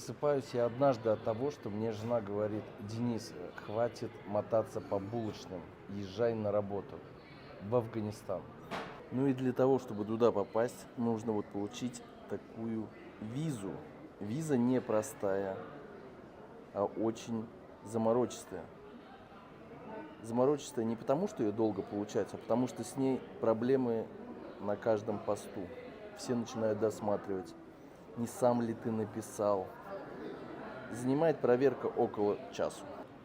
Просыпаюсь я однажды от того, что мне жена говорит: Денис, хватит мотаться по булочным, езжай на работу в Афганистан. Ну и для того, чтобы туда попасть, нужно вот получить такую визу. Виза не простая, а очень заморочистая. Заморочистая не потому, что ее долго получается, а потому что с ней проблемы на каждом посту. Все начинают досматривать, не сам ли ты написал. Занимает проверка около часу.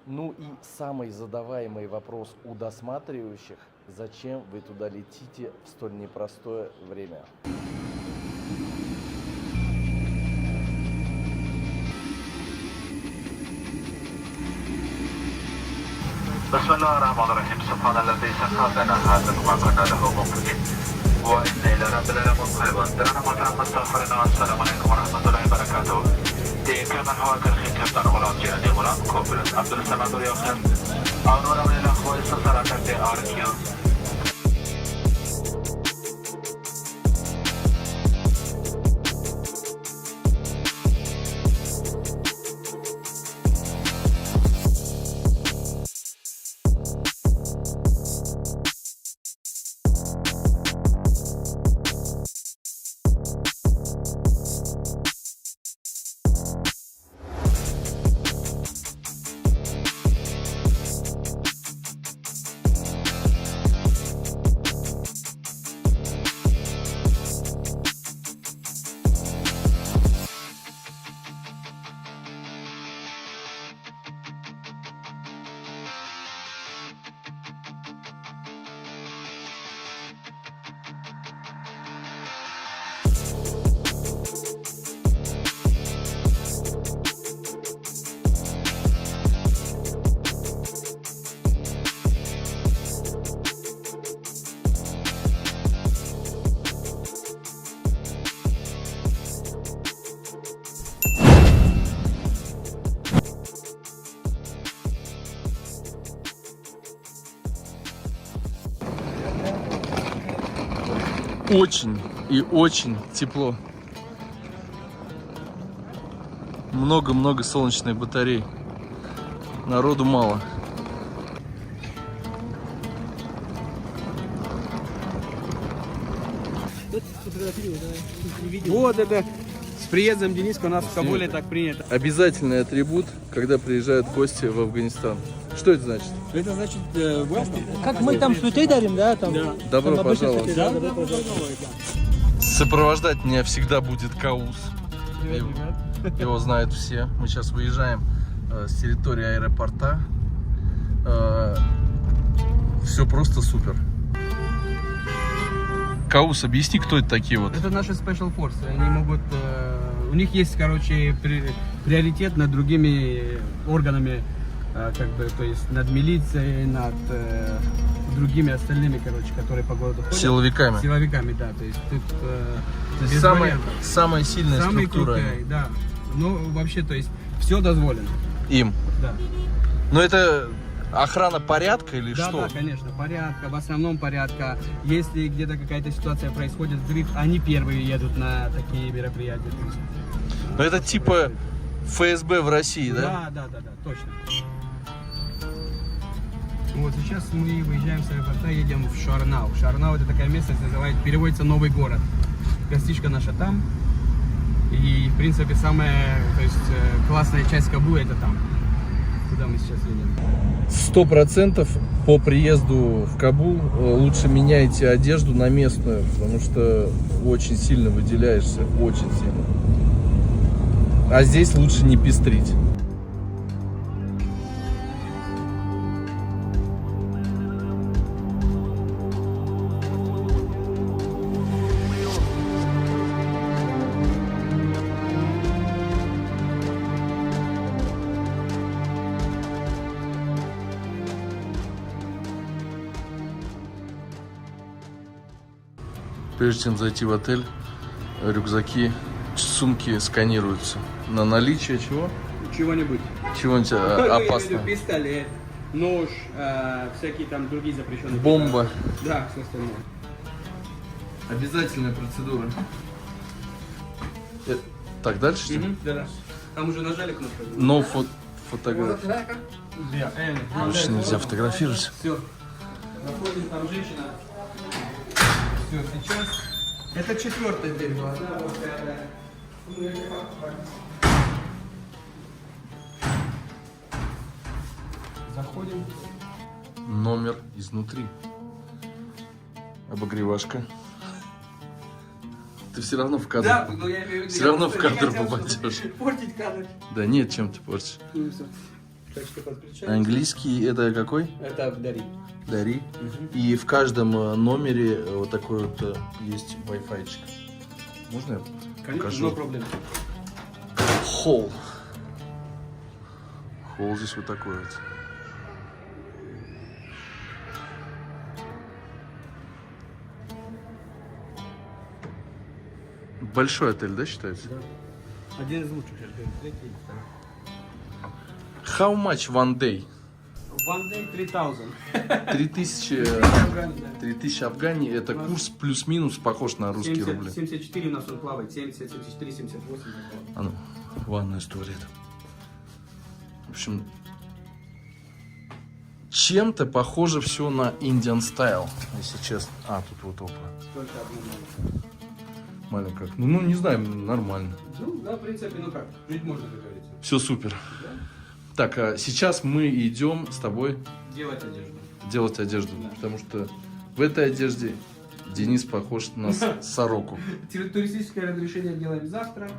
Ну и самый задаваемый вопрос у досматривающих: зачем вы туда летите в столь непростое время? بسم الله الرحمن الرحيم سبحان الذي سخر لنا هذا وما كنا له مقرنين وإنا إلى ربنا لمنقلبون درنا محترم استغفرنا والسلام عليكم ورحمة الله وبركاته دين كمن هو كالخيط يفتر غلام جيراني غلام كوبلت عبد السلام اليوخم آنورا من الأخوة استثارة كنتي آركيان Очень и очень тепло. Много-много солнечных батарей. Народу мало. Вот это с приездом Дениска у нас в Кабуле так принято. Обязательный атрибут, когда приезжают гости в Афганистан. Что это значит? Это значит Как мы там цветы дарим, да? Там, Добро там обычно пожаловать. цветы, да? Сопровождать меня всегда будет Каус. Его знают все. Мы сейчас выезжаем с территории аэропорта. Все просто супер. Каус, объясни, кто это такие вот? Это наши Special Force. Они могут... у них есть, короче, приоритет над другими органами, как бы, то есть над милицией, над другими остальными, короче, которые по городу ходят. Силовиками. Силовиками, да. То есть тут без Самая, вариантов. самая сильная Самые структура крутые, да. Ну, вообще, то есть все дозволено. им. Да. Но это охрана порядка или Да, что? да, конечно, порядка, в основном порядка. Если где-то какая-то ситуация происходит, взрыв, они первые едут на такие мероприятия. То есть, Но это типа ФСБ в России, да? да, точно. Вот сейчас мы выезжаем с аэропорта, едем в Шарнау. Шарнау — это такая местность, называется, переводится «Новый город». Гостишка наша там. И, в принципе, самая, то есть, классная часть Кабула — это там, куда мы сейчас едем. 100% по приезду в Кабул лучше меняйте одежду на местную, потому что очень сильно выделяешься, очень сильно. А здесь лучше не пестрить. Прежде чем зайти в отель, рюкзаки, сумки сканируются на наличие чего? Чего-нибудь. Чего-нибудь опасного. Пистолет, нож, всякие там другие запрещенные. Бомба. Да, все остальное. Обязательная процедура. Так, дальше что ли? Да. Там уже нажали кнопку. Но фотография. Больше нельзя фотографировать. Все. Заходим, там женщина. Все, сейчас. Это 4-я дверь была, да, вот это. Заходим. Номер изнутри. Обогревашка. Ты все равно в кадр. Да, но я имею в виду. Все равно в кадр хотел, попадешь. чтобы портить кадр. Да нет, чем ты портишь. Ну, всё. Так что подключаем. Английский это какой? Это Дари. Дари. И в каждом номере вот такой вот есть Wi-Fi-чик. Можно я покажу? No problem. Холл. Холл здесь вот такой вот. Большой отель, да, считается? Да. Один из лучших, я же говорю, третий и второй. How much one day? One day 3000. 3000 Афгани, да. 3000 афгани, это курс плюс-минус похож на русские 70, рубли. 74 у нас он плавает, 70, 74, 78. А ну, ванная с туалетом. В общем, чем-то похоже все на Indian style, если честно. А, тут вот опа. Только одно. Маленькая. Ну, не знаю, нормально. Ну, да, в принципе, ну как, жить можно, как говорится. Все супер. Да? Так, а сейчас мы идем с тобой Делать одежду. делать одежду, Да. потому что в этой одежде Денис похож на сороку. Туристическое разрешение делаем завтра.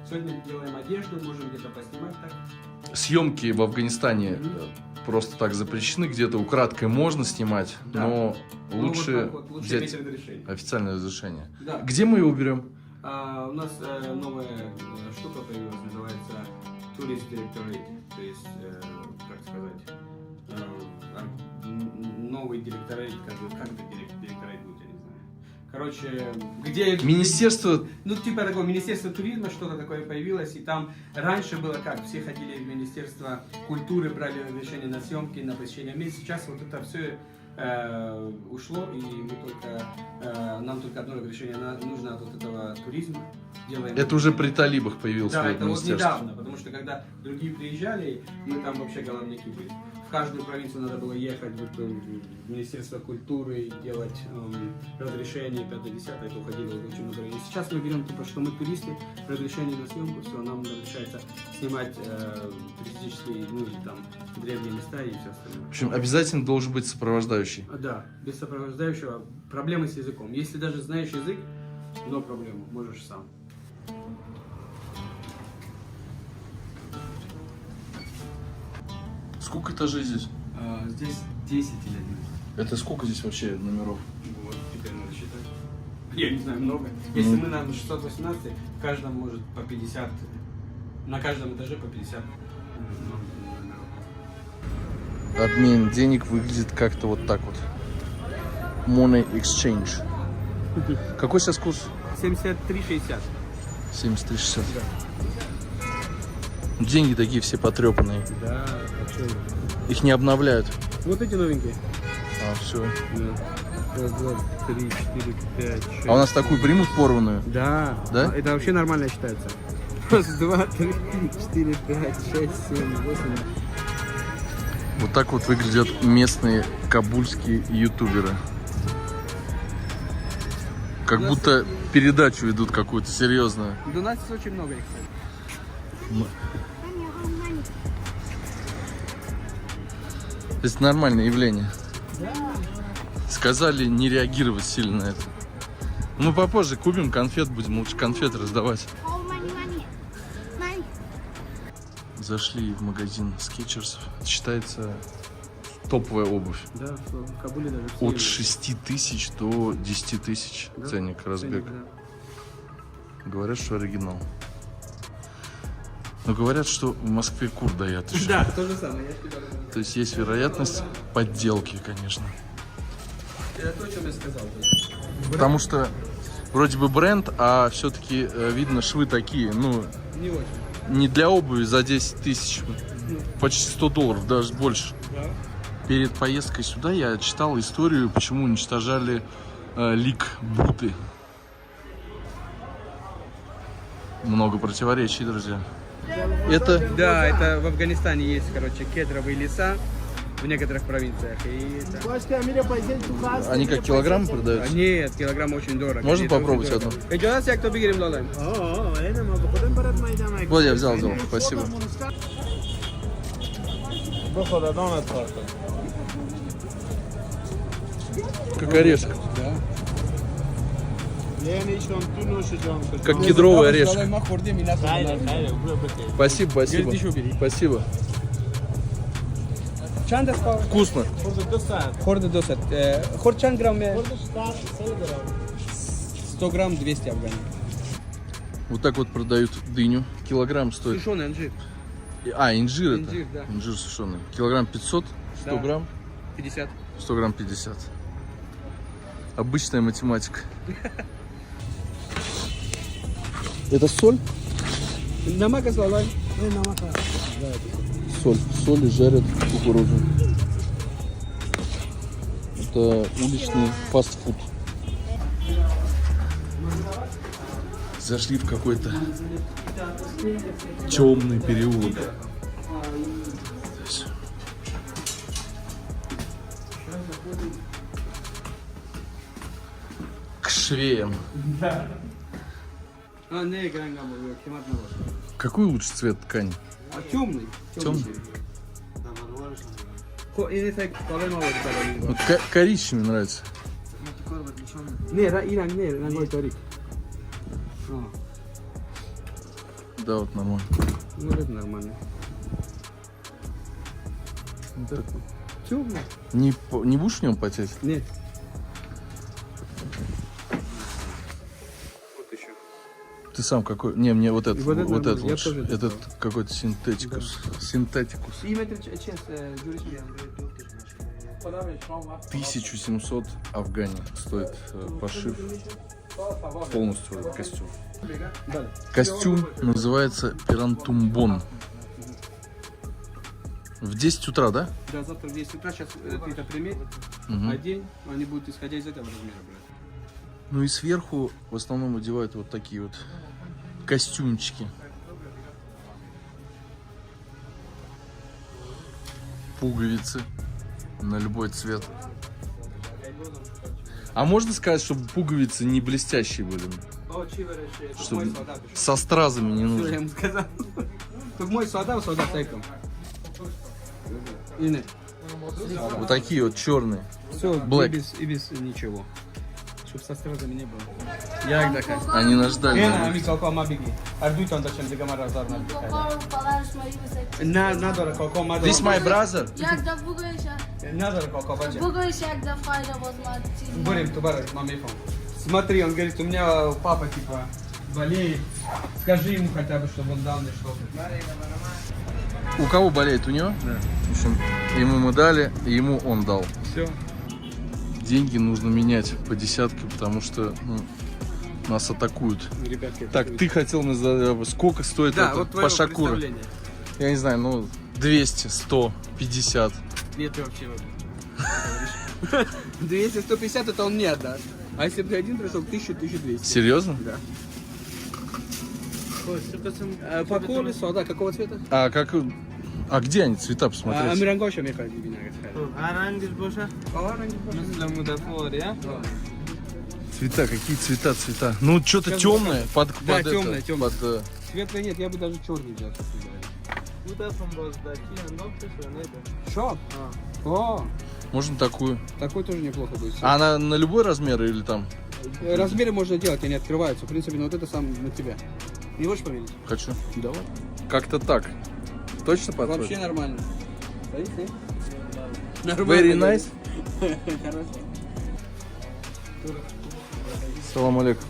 Сегодня делаем одежду, можем где-то поснимать так. Съемки в Афганистане просто так запрещены, где-то украдкой можно снимать, Да. но Ну, лучше вот так вот, лучше взять иметь разрешение. официальное разрешение. Да. Где мы его берем? У нас новая штука появилась, называется Tourist Directorate. То есть, как сказать, новый директорат, как директорат будет, я не знаю. Короче, где... Министерство... Ну, типа такое, Министерство туризма, что-то такое появилось, и там раньше было как, все ходили в Министерство культуры, брали разрешение на съемки, на посещение мест, сейчас вот это все ушло, и мы только, нам только одно разрешение нужно от вот этого туризма. Делаем... Это уже при талибах появилось Да, это вот министерство. недавно, потому что когда другие приезжали, мы там вообще головняки были. В каждую провинцию надо было ехать в Министерство культуры и делать разрешение 5-10, это уходило очень много времени. Сейчас мы берем, типа, что мы туристы, разрешение на съемку, все, нам разрешается снимать туристические, ну или там древние места и все остальное. В общем, обязательно должен быть сопровождающий. Да, без сопровождающего проблемы с языком. Если даже знаешь язык, но проблема, можешь сам. Сколько этажей здесь? Здесь 10 или 11. Это сколько здесь вообще номеров? Вот, теперь надо считать. Я не знаю, много. Если мы на 618, в каждом может по 50, на каждом этаже по 50 номеров. Обмен денег выглядит как-то вот так вот. Money exchange. Какой сейчас курс? 73,60. 73,60. Деньги такие все потрепанные. Да, а что? Их не обновляют. Вот эти новенькие. А, все. Да. Раз, два, 3, 4, 5, 6. А у нас такую примут порванную? Да. Да? Это вообще нормально считается. Раз, два, 3, 4, 5, 6, 7, 8. Вот так вот выглядят местные кабульские ютуберы. Как будто передачу ведут какую-то серьезную. Да у нас очень много их, кстати. То есть нормальное явление. Сказали не реагировать сильно на это. Мы попозже купим конфет, будем лучше конфеты раздавать. Зашли в магазин Skechers. Считается топовая обувь. Да, в Кабуле даже все От есть. 6 тысяч до 10 тысяч Да, ценник разбег. ценник, да. Говорят, что оригинал. Но говорят, что в Москве кур дают еще. Да, то же самое. Я тебе говорю. То есть есть вероятность подделки, конечно. Это то, о чем я сказал. Потому что вроде бы бренд, а все-таки видно швы такие, ну, Не очень. не для обуви за 10 тысяч, почти $100, даже больше. Да. Перед поездкой сюда я читал историю, почему уничтожали лик Будды. Много противоречий, друзья. Это Да, это в Афганистане есть, короче, кедровые леса в некоторых провинциях. И это... они как килограмм продаются? Нет, килограмм очень дорого. Можно Это очень попробовать дорого. одну? Идёт, як тобі грім лалаем? Вот я взял, спасибо. Как орешек. Как кедровый орешек. Спасибо, спасибо. Спасибо. Чанд спал? Вкусно. Хорда досат. Хорчан грамм? 100 грамм 200 афгани. Вот так вот продают дыню. Килограмм стоит. Сушеный анжир. А, инжир это? Инжир, да. Инжир сушеный. Килограмм 500, 100 Да. грамм, 50. 100 грамм 50. Обычная математика. Это соль? Намака лалаем. Соль. Соли жарят кукурузу. Это уличный фастфуд. Зашли в какой-то темный переулок. К швеям. А, не, гранга был, кемат на вас. Какой лучше цвет ткани? А темный? Темный. И это колено вот это. Вот коричневый нравится. Не, иран, не, рангой торик. Да, вот нормально. Ну, это нормально. Так. Темный? Не будешь в нем потеть? Нет. Вот еще. Ты сам какой? Не, мне вот этот, Вот это вот этот нормально, я лучше. тоже это Этот какой-то синтетикус. Синтетикус. Симметр чест, журиш мне. 1700 афгани стоит пошив полностью этот костюм. Костюм называется пирантумбон. В 10 утра, да? Да, завтра в 10 утра, сейчас ты это примерь, Мгм. одень, они будут исходя из этого размера брать. Ну и сверху в основном одевают вот такие вот костюмчики. Пуговицы на любой цвет. А можно сказать, чтобы пуговицы не блестящие были? Чтобы со стразами не Все, я нужно. ему сказал. Только мой сода тайком. И нет. Вот такие вот черные. Все, Black. и без ничего. Чтоб со стразами не было. Я их такая. Они наждали. Ами колко мабиги. Ардуй там зачем загамар разар на надо колко мадо. This my brother. Як да бугаеша? Надо колко бача. Бугаеш як да файда возмат. Будем тубара мамифон. Смотри, он говорит, у меня папа типа болеет. Скажи ему хотя бы, чтобы он дал мне что-то. У кого болеет? У него? Да. В общем, ему мы дали, ему он дал. Все. Деньги нужно менять по десятке, потому что нас атакуют. Ребятки. Так, ты хотел мне задать, сколько стоит да, это вот твое пашакура? представление. Я не знаю, ну 200, 100, 50. Нет, ты вообще 200, 150 это он мне отдаст. А если бы ты один пришел, 1000, 1200. Серьезно? Да. По колесу, да, какого цвета? А как? А где они цвета посмотреть? Амирангоша мне кажется, Цвета, какие цвета? Ну что-то Сейчас темное под Да, это, темное, темное. под, Светлый нет, я бы даже черный взял. Шоп? О, можно такую. такой тоже неплохо будет. А она на любой размер или там? Размеры можно делать, они открываются. В принципе, но вот это сам на тебя. Не хочешь померить? Хочу. Давай. Как-то так. Точно подходит? Вообще нормально. Стоит? Very nice. Салам алейкум.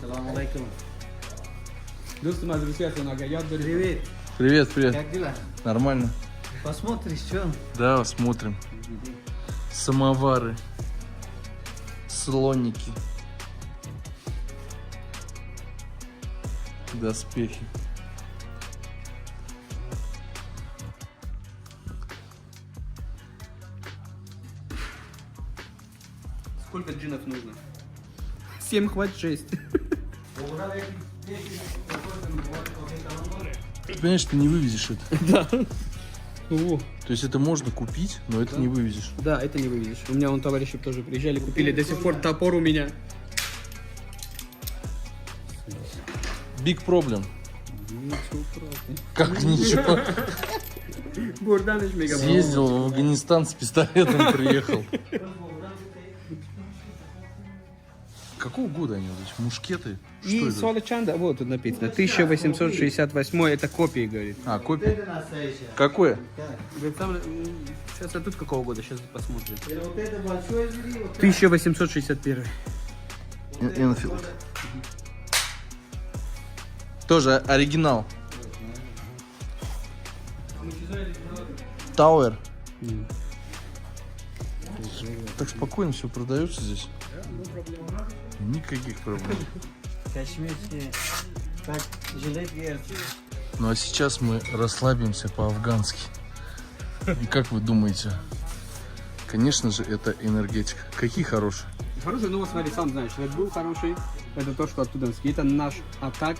Доступ от друзья, привет. Привет, привет. Как дела? Нормально. Посмотришь, что? Да, смотрим. Самовары. Слоники. Доспехи. Сколько джинов нужно? 7 хватит 6. Ты понимаешь, ты не вывезешь это. Да. О, То есть это можно купить, но это не вывезешь. да, это не вывезешь. У меня вон товарищи тоже приезжали, купили. До сих пор топор у меня. Big problem. Как ничего? Бурданыч мега. Съездил в Афганистан с пистолетом, приехал. Какого года они вот эти мушкеты? Что И это? Солочанда, вот тут написано, 1868, это копии, говорит. А, копия? Какое? Говорит, сейчас, а тут какого года? Сейчас посмотрим. 1861. Энфилд. Тоже оригинал. Тауэр. Так спокойно все продается здесь. Никаких проблем. Кашмирские, как жилет герцы. Ну а сейчас мы расслабимся по-афгански. И как вы думаете? Конечно же, это энергетика. Какие хорошие. Хороший, ну вот смотри, сам знаешь, Red Bull хороший. Это то, что оттуда. Это наш атак.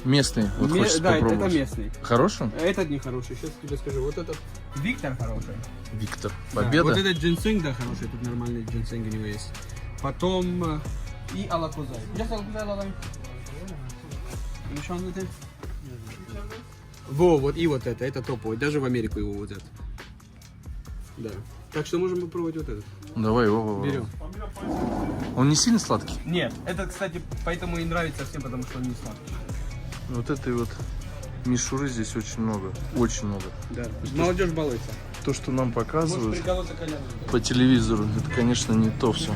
Местные. Вот хочется Да, это попробовать. местный. Хороший? Этот не хороший, сейчас тебе скажу. Вот этот Виктор хороший. Виктор. Да, Победа. вот этот джинсинг, да, хороший, тут нормальный джинсинг у него есть. Потом и алакузай. Сейчас алакузай лалай. Нишан это? Во, вот и вот это топовый. Даже в Америку его возят. Да. Так что можем попробовать вот этот. Давай его. Берем. Он не сильно сладкий? Нет, этот, кстати, поэтому и нравится всем, потому что он не сладкий. Вот этой вот мишуры здесь очень много. Очень много. Да. Молодежь балуется. То, что нам Может показывают приколоться коляном. по телевизору, это, конечно, не то все.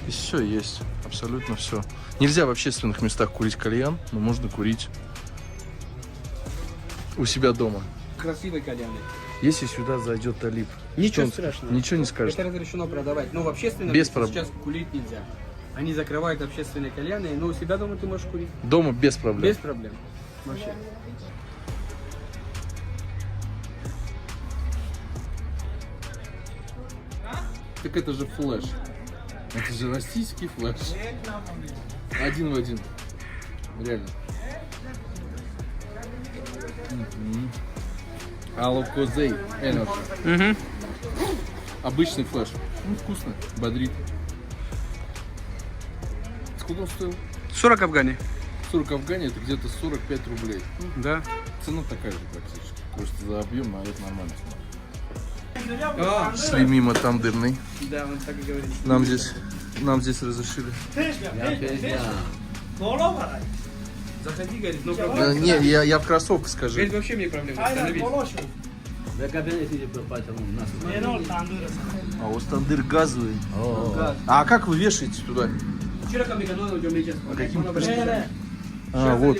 И все есть. Абсолютно все. Нельзя в общественных местах курить кальян, но можно курить у себя дома. Красивый кальян. Если сюда зайдет талиб, Ничего что он- страшного. Ничего не скажет. Это разрешено продавать. Но в общественном Без месте проблем. сейчас курить нельзя. Они закрывают общественные кальяны, но у себя дома ты можешь курить. Дома без проблем. Без проблем. Вообще. Так это же флеш. Это же российский флеш. Один в один. Реально. Алокозей Energy. Обычный флеш. Ну, вкусно. Бодрит. Сколько он стоил? 40 афгани. 40 афгани, это где-то 45 рублей. Да. Цена такая же практически. Просто за объем, но это нормально. А, Шли мимо тандырной. да, он так и говорит. Нам здесь разрешили. Заходи, говорит, no проблем. Не, я в кроссовках, скажи. Говорит, вообще мне проблем. Остановись. А у вас тандыр газовый. А как вы вешаете туда? Вчера ко мне готовил, идем лечить. А, вот.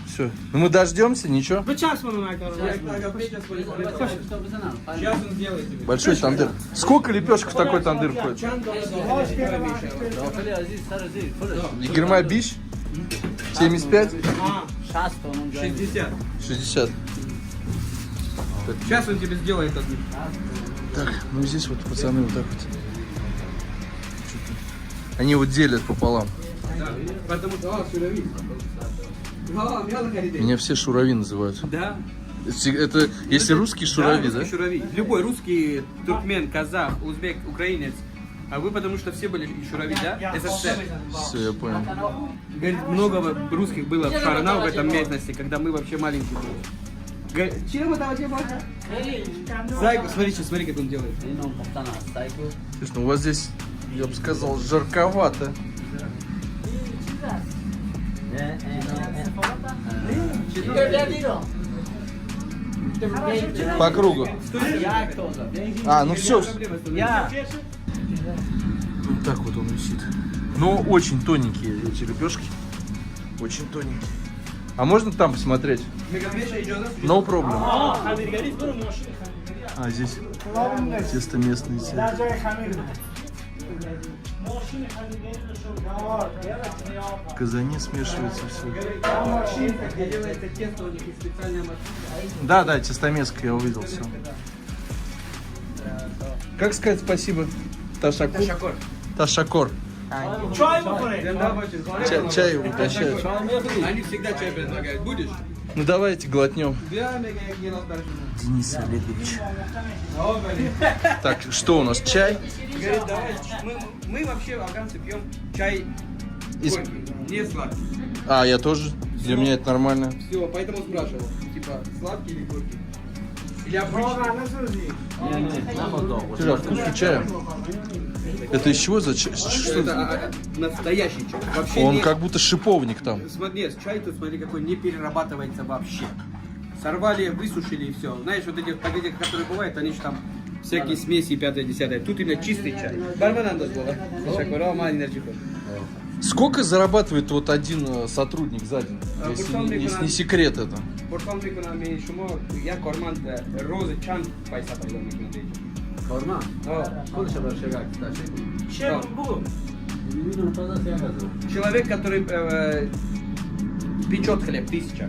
Все. Ну мы дождемся, ничего. Сейчас он сделает тебе. Большой тандыр. Сколько лепешек в такой тандыр входит? Егерма Бич? 75? 60. 60. Сейчас он тебе сделает одну. Так, ну здесь вот пацаны вот так вот. Что-то. Они вот делят пополам. Да, потому что, шурави. Меня все шурави называют. Да. Это если русский шурави, да? русский шурави. Любой русский, туркмен, казах, узбек, украинец. А вы потому что все были шурави, да? СССР. Все, я понял. Говорит, много русских было в Шарнау, в этом местности, когда мы вообще маленькие были. Говорит, чем это вообще было? Зайку, смотри, как он делает. Слушай, ну у вас здесь, я бы сказал, жарковато. По кругу. А, ну все. Вот так вот он висит. Но очень тоненькие эти лепешки. Очень тоненькие. А можно там посмотреть? No problem. А здесь тесто местное. В казане смешивается все. Да, тестомеска, я увидел все. Как сказать спасибо? Ташакур? Ташакор. Чай угощают. Они всегда чай предлагают. Будешь? Ну давайте глотнем. Да, я делал дальше. Денис Олегович. О, блин. Так, что у нас? Чай? Говорит, давай, мы вообще, афганцы, пьем чай Из- горький, не сладкий. А, я тоже. Для меня это нормально. Все, поэтому спрашивал, типа, сладкий или горький? Или обычный? Слушай, а вкус у чая? Это из чего за чай? Что это? Это настоящий чай. Вообще Он не... как будто шиповник там. Смотри, чай тут, смотри, какой не перерабатывается вообще. Сорвали, высушили и все. Знаешь, вот эти пакетики, которые бывают, они же там всякие смеси, 5-10. Тут именно чистый чай. Барбанандос было. Сколько зарабатывает вот один сотрудник за день? Если не секрет это. Portfam economiei și mă, ia cormant roze chan paisa pe lume când aici. Forma? Да. Сколько ще беше как? Да. Человек, который печет хлеб, 1000.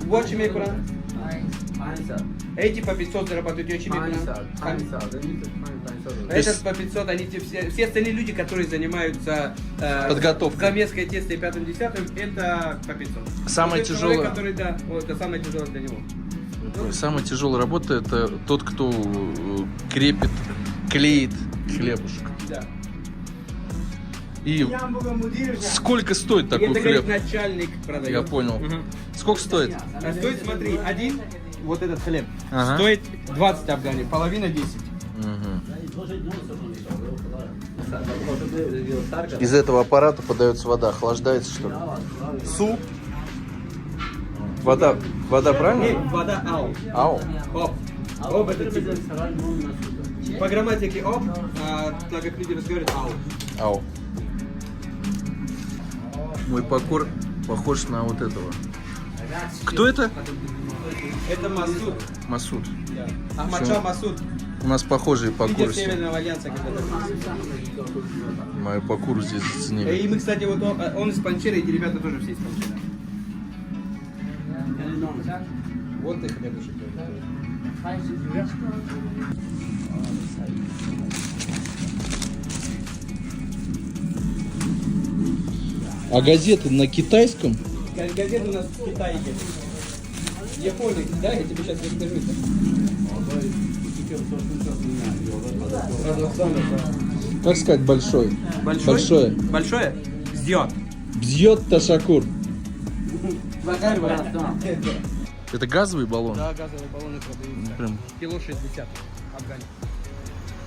Вот чем я Эти по 500 зарабатывают, очень Этот по 500, они все остальные люди, которые занимаются Подготовкой. замеской теста и 5-10, это по 500. Самое Вот этот тяжелое- человек, который, да, вот, это самое тяжелое для него. Самая тяжелая работа это тот, кто крепит, клеит хлебушек. Да. И сколько стоит такой Это, хлеб? говорит, начальник продает. Я понял. Мгм. Сколько стоит? А стоит, смотри, один, вот этот хлеб, Ага. стоит 20 афгани, половина 10. Мгм. Из этого аппарата подается вода, охлаждается что ли? Суп? Вода правильно? Не, вода ау. Ау. Оп. Оп, это типа. По грамматике оп, а так как люди разговаривают ау. Ау. Мой покор похож на вот этого. Кто это? Это Масуд. Масуд. Да. Ахмадшах Масуд. У нас похожие Лидер покуры. Северного альянса когда-то. Мою покуру здесь заценили. И мы, кстати, вот он из Панчера, эти ребята тоже все из Панчера. Вот их хлебушек. А газеты на китайском? Газеты у нас в Китае есть. Япония, да? Я тебе сейчас расскажу это. Как сказать большой? Большое. Большое? Зьет. Бьет Ташакур. Это газовый баллон? Да, газовые баллоны продаются. Прям Кило 60 афгани.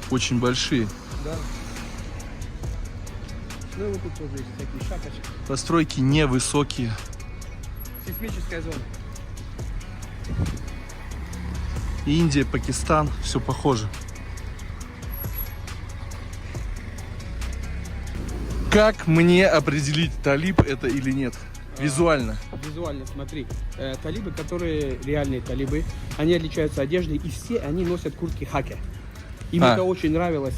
очень большие. Да. Ну и вот тут тоже есть такие шапочки. Постройки невысокие. Сейсмическая зона. Индия, Пакистан, все похоже. Как мне определить, талиб это или нет? Визуально. Визуально, смотри. Талибы, которые реальные талибы, они отличаются одеждой, и все они носят куртки хаки. Им это очень нравилось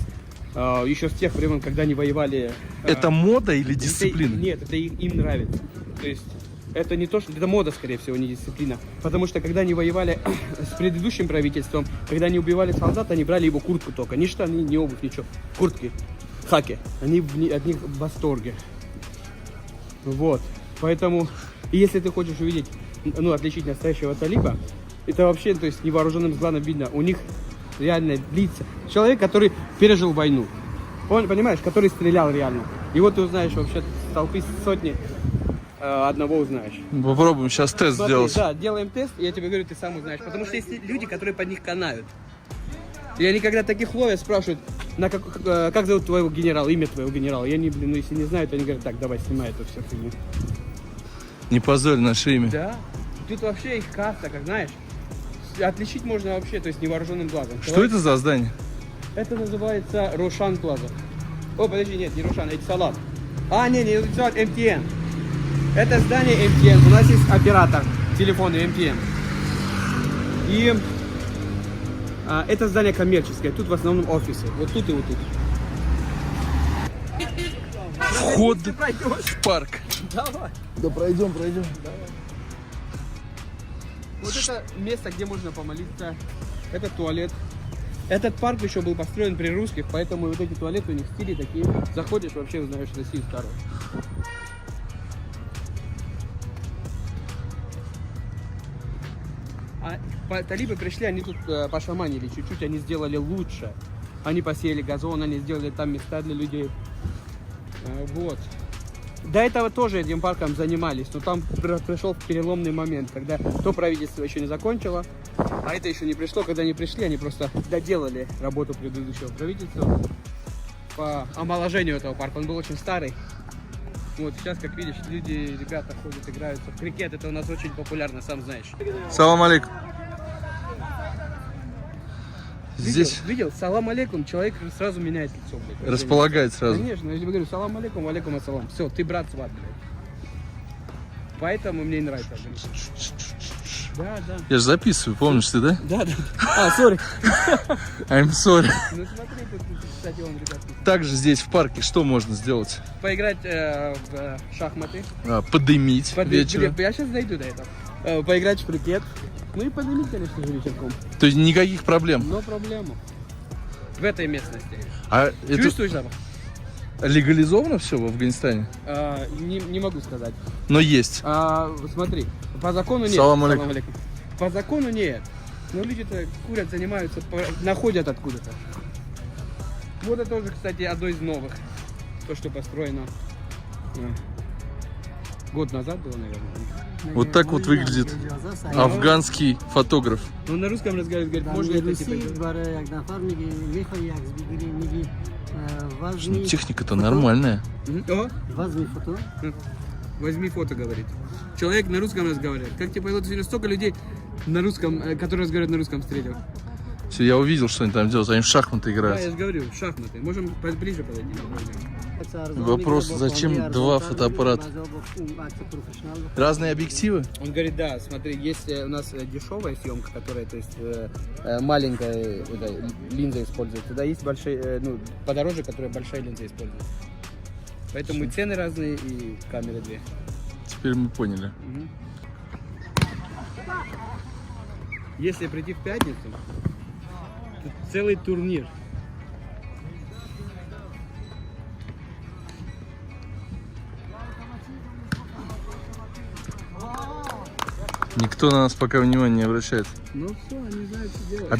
еще с тех времен, когда они воевали. Это мода или Это- дисциплина? Нет, это им нравится. То есть это не то, что это мода, скорее всего, не дисциплина. Потому что когда они воевали с предыдущим правительством, когда они убивали солдата, они брали его куртку только. Ни штаны, ни обувь, ничего. Куртки, хаки. Они от них в восторге. Вот. Поэтому, и если ты хочешь увидеть, ну, отличить настоящего талиба, это вообще, то есть невооруженным взглядом видно. У них реально лица. Человек, который пережил войну. Он, понимаешь, который стрелял реально. И вот ты узнаешь вообще с толпы сотни, одного узнаешь. Попробуем сейчас тест Смотри, сделать. да, делаем тест, и я тебе говорю, ты сам узнаешь. Потому что есть люди, которые под них канают. И они когда таких ловят, спрашивают, как зовут твоего генерала, имя твоего генерала. И они, блин, ну если не знают, они говорят, так, давай, снимай эту всю фигню. Не позорь наше имя. Да. Тут вообще их каста, как знаешь. Отличить можно вообще, то есть невооруженным глазом. Что это за здание? Это называется Рошан Плаза. О, подожди, нет, не Рошан, это Салат. А, не, Салат, МТН. Это здание МТН. У нас есть оператор телефона МТН. И это здание коммерческое. Тут в основном офисы. Вот тут и вот тут. Вход в парк. Давай. Да пройдем. Вот это место, где можно помолиться. Это туалет. Этот парк еще был построен при русских, поэтому вот эти туалеты у них в стиле такие. Заходишь, вообще узнаешь Россию старую. талибы пришли, они тут пошаманили чуть-чуть, они сделали лучше. Они посеяли газон, они сделали там места для людей. Вот. До этого тоже этим парком занимались, но там пришел переломный момент, когда то правительство еще не закончило, а это еще не пришло. Когда они пришли, они просто доделали работу предыдущего правительства по омоложению этого парка. Он был очень старый. Вот сейчас, как видишь, люди, ребята ходят, играются в крикет. Это у нас очень популярно, сам знаешь. Салам алейкум. Здесь Видел? Салам алейкум, человек сразу меняет лицо, блядь. располагает сразу. Конечно, я тебе говорю, салам алейкум, алейкум ассалам. Все, ты брат сват, блядь. Поэтому мне и нравится. Да, да. Я же записываю, помнишь ты, да? Да, да. А, сори. I'm sorry. Ну смотри, тут, кстати, он, ребят, Также здесь в парке что можно сделать? поиграть в шахматы. Подымить вечером. Я сейчас дойду до этого. Поиграть в крикет. Ну и подымить, конечно же, вечерком. То есть никаких проблем. Но проблема. В этой местности. А это Чувствуешь запах? легализовано все в Афганистане? Не могу сказать. Но есть. Смотри, по закону нет. Салам алейкум. По закону нет. Но люди-то курят, занимаются, находят откуда-то. Вот это тоже, кстати, одно из новых. То, что построено год назад было, наверное. Вот так вот выглядит афганский фотограф. Он на русском разговаривает, говорит, можно это типа делать? Ну, техника-то нормальная. О, Возьми фото. возьми фото, говорит. Человек на русском разговаривает. Как тебе вот сегодня столько людей на русском, которые разговаривают на русском, встретил? Все, я увидел, что они там делают. Они в шахматы Да, я играют. же говорю, шахматы. Можем ближе подойти. Вопрос, зачем два фотоаппарата? Разные объективы? Он говорит, да, смотри, есть у нас дешевая съемка, которая, то есть, маленькая линза используется, да, есть большие, ну, подороже, которая большая линза используется. Поэтому и цены разные, и камеры две. Теперь мы поняли. Если прийти в пятницу, тут целый турнир. Никто на нас пока внимания не обращает. Ну все, они знают, что делать.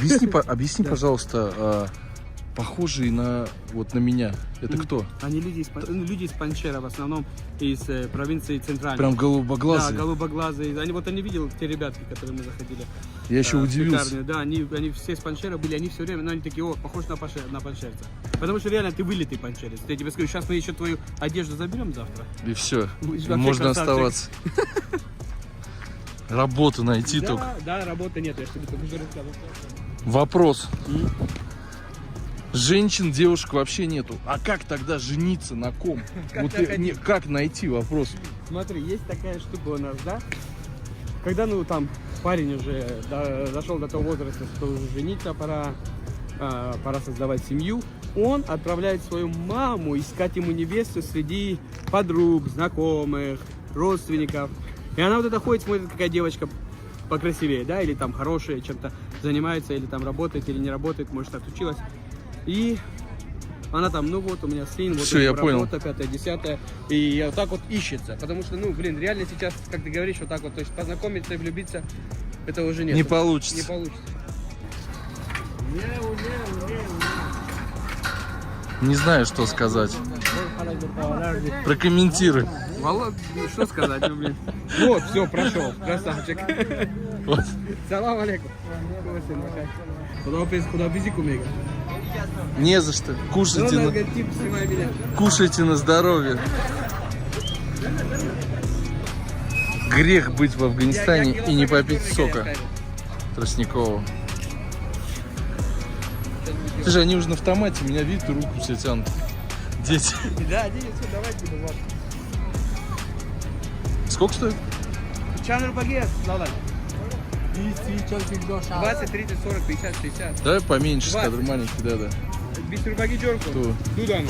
Объясни, пожалуйста, похожий на вот на меня. Это кто? Они люди из Панчера, в основном из провинции Центральной. Прям голубоглазый. Да, голубоглазые. Они видел те ребятки, которые мы заходили. Я еще удивился. Пекарню. Да, они все с Панчера были, они все время, но они такие, о, похож на панчерца. Потому что реально ты вылитый панчерец. Я тебе скажу, сейчас мы еще твою одежду заберем завтра. И все. Вообще Можно красавчик. оставаться. Работу найти Да, только. да, работы нет, я же тебе только что рассказывал. Вопрос. Женщин, девушек вообще нету. А как тогда жениться, на ком? Вот как найти вопрос? Смотри, есть такая штука у нас, да? Когда, ну, там, парень уже дошел до того возраста, что уже жениться пора создавать семью, он отправляет свою маму искать ему невесту среди подруг, знакомых, родственников. И она вот это ходит, смотрит, какая девочка покрасивее, да, или там хорошая, чем-то занимается, или там работает, или не работает, может, отучилась. И она там, ну вот у меня сын, вот Всё, я работа, 5-10, и вот так вот ищется. Потому что, ну, блин, реально сейчас, как ты говоришь, вот так вот, то есть познакомиться и влюбиться, это уже нет. Не получится. Не получится. Не знаю, что сказать. Прокомментируй. Володь, ну, что сказать, ну, блин. Вот, все, прошел, красавчик. Вот. Салам алейкум. Куда физику мега? Не за что. Кушайте, Ну, логотип, снимай меня. кушайте на здоровье. Грех быть в Афганистане и не попить сока тростникового. Слушай, они уже на автомате, меня видят и руку все тянут. Дети. Да, иди, давайте, вот. Сколько стоит? Чанр багет, Лалай. 20, 30, 40, 50, 60. Давай поменьше, 20. кадр маленький, да. Без рубаги дёрку. Ту. Туда.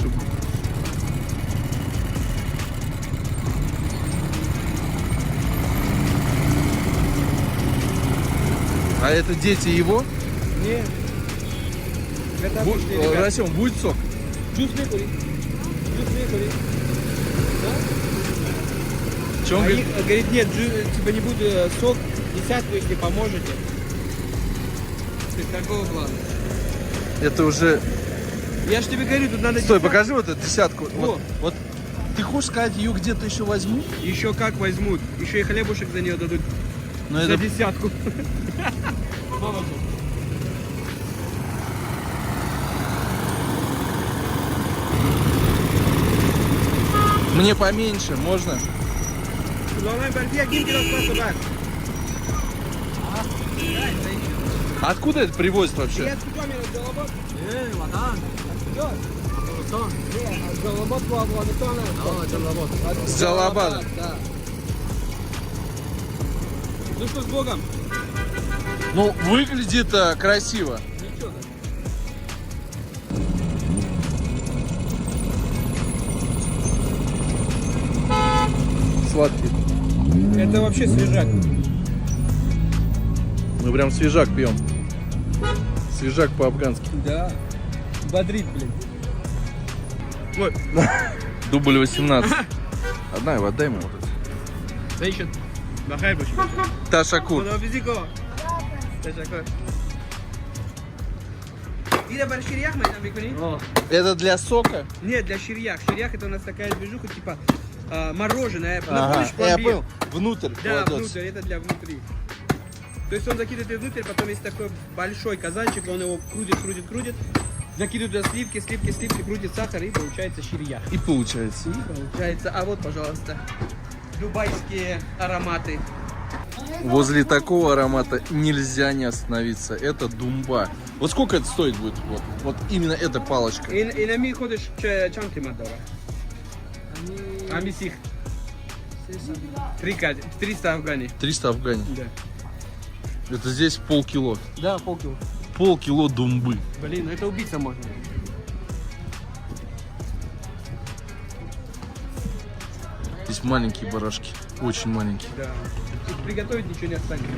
А это дети его? Нет. Это обычные ребята. Расем, будет сок? Джус не кури. Че он А говорит? их, говорит, нет, типа не буду сок, десятку, если поможете. ты, какого плана? Это уже... Я ж тебе говорю, тут надо... Стой, покажи вот эту десятку. Во. Вот ты хочешь сказать, ее где-то еще возьмут? Еще как возьмут. Еще и хлебушек за нее дадут. Но За это... десятку. Мне поменьше, можно? Откуда это привозят вообще? С Джалабада. Ну что, с Богом? Ну, выглядит красиво. Ничего. Сладкий. Это вообще свежак. Мы прям свежак пьем. Свежак по-афгански. Да. Бодрит, блин. Вот. Дубль 18. Одна его отдай ему вот это. Да еще. Бахай больше. Ташакур. Физико. Teşekkür. İyi ben şiryak mı yapayım? Это для сока? Нет, для ширьях. Ширьях это у нас такая движуха, типа мороженое. Ага, Находишь я пломбир. понял. Внутрь Да, кладется. внутрь, это для внутри. То есть он закидывает внутрь, потом есть такой большой казанчик, он его крутит. Закидывает туда сливки, крутит сахар и получается ширьях. И получается. И получается, а вот, пожалуйста, дубайские ароматы. Возле такого аромата нельзя не остановиться. Это думба. Вот сколько это стоит будет? Вот именно эта палочка. И на ми ходишь чанки мадора. Амисих. 300 афгани. 300 афгани. Да. Это здесь полкило. Да, полкило. Полкило думбы. Блин, ну это убийца можно. Здесь маленькие барашки. Очень маленькие. Да. И приготовить ничего не останется.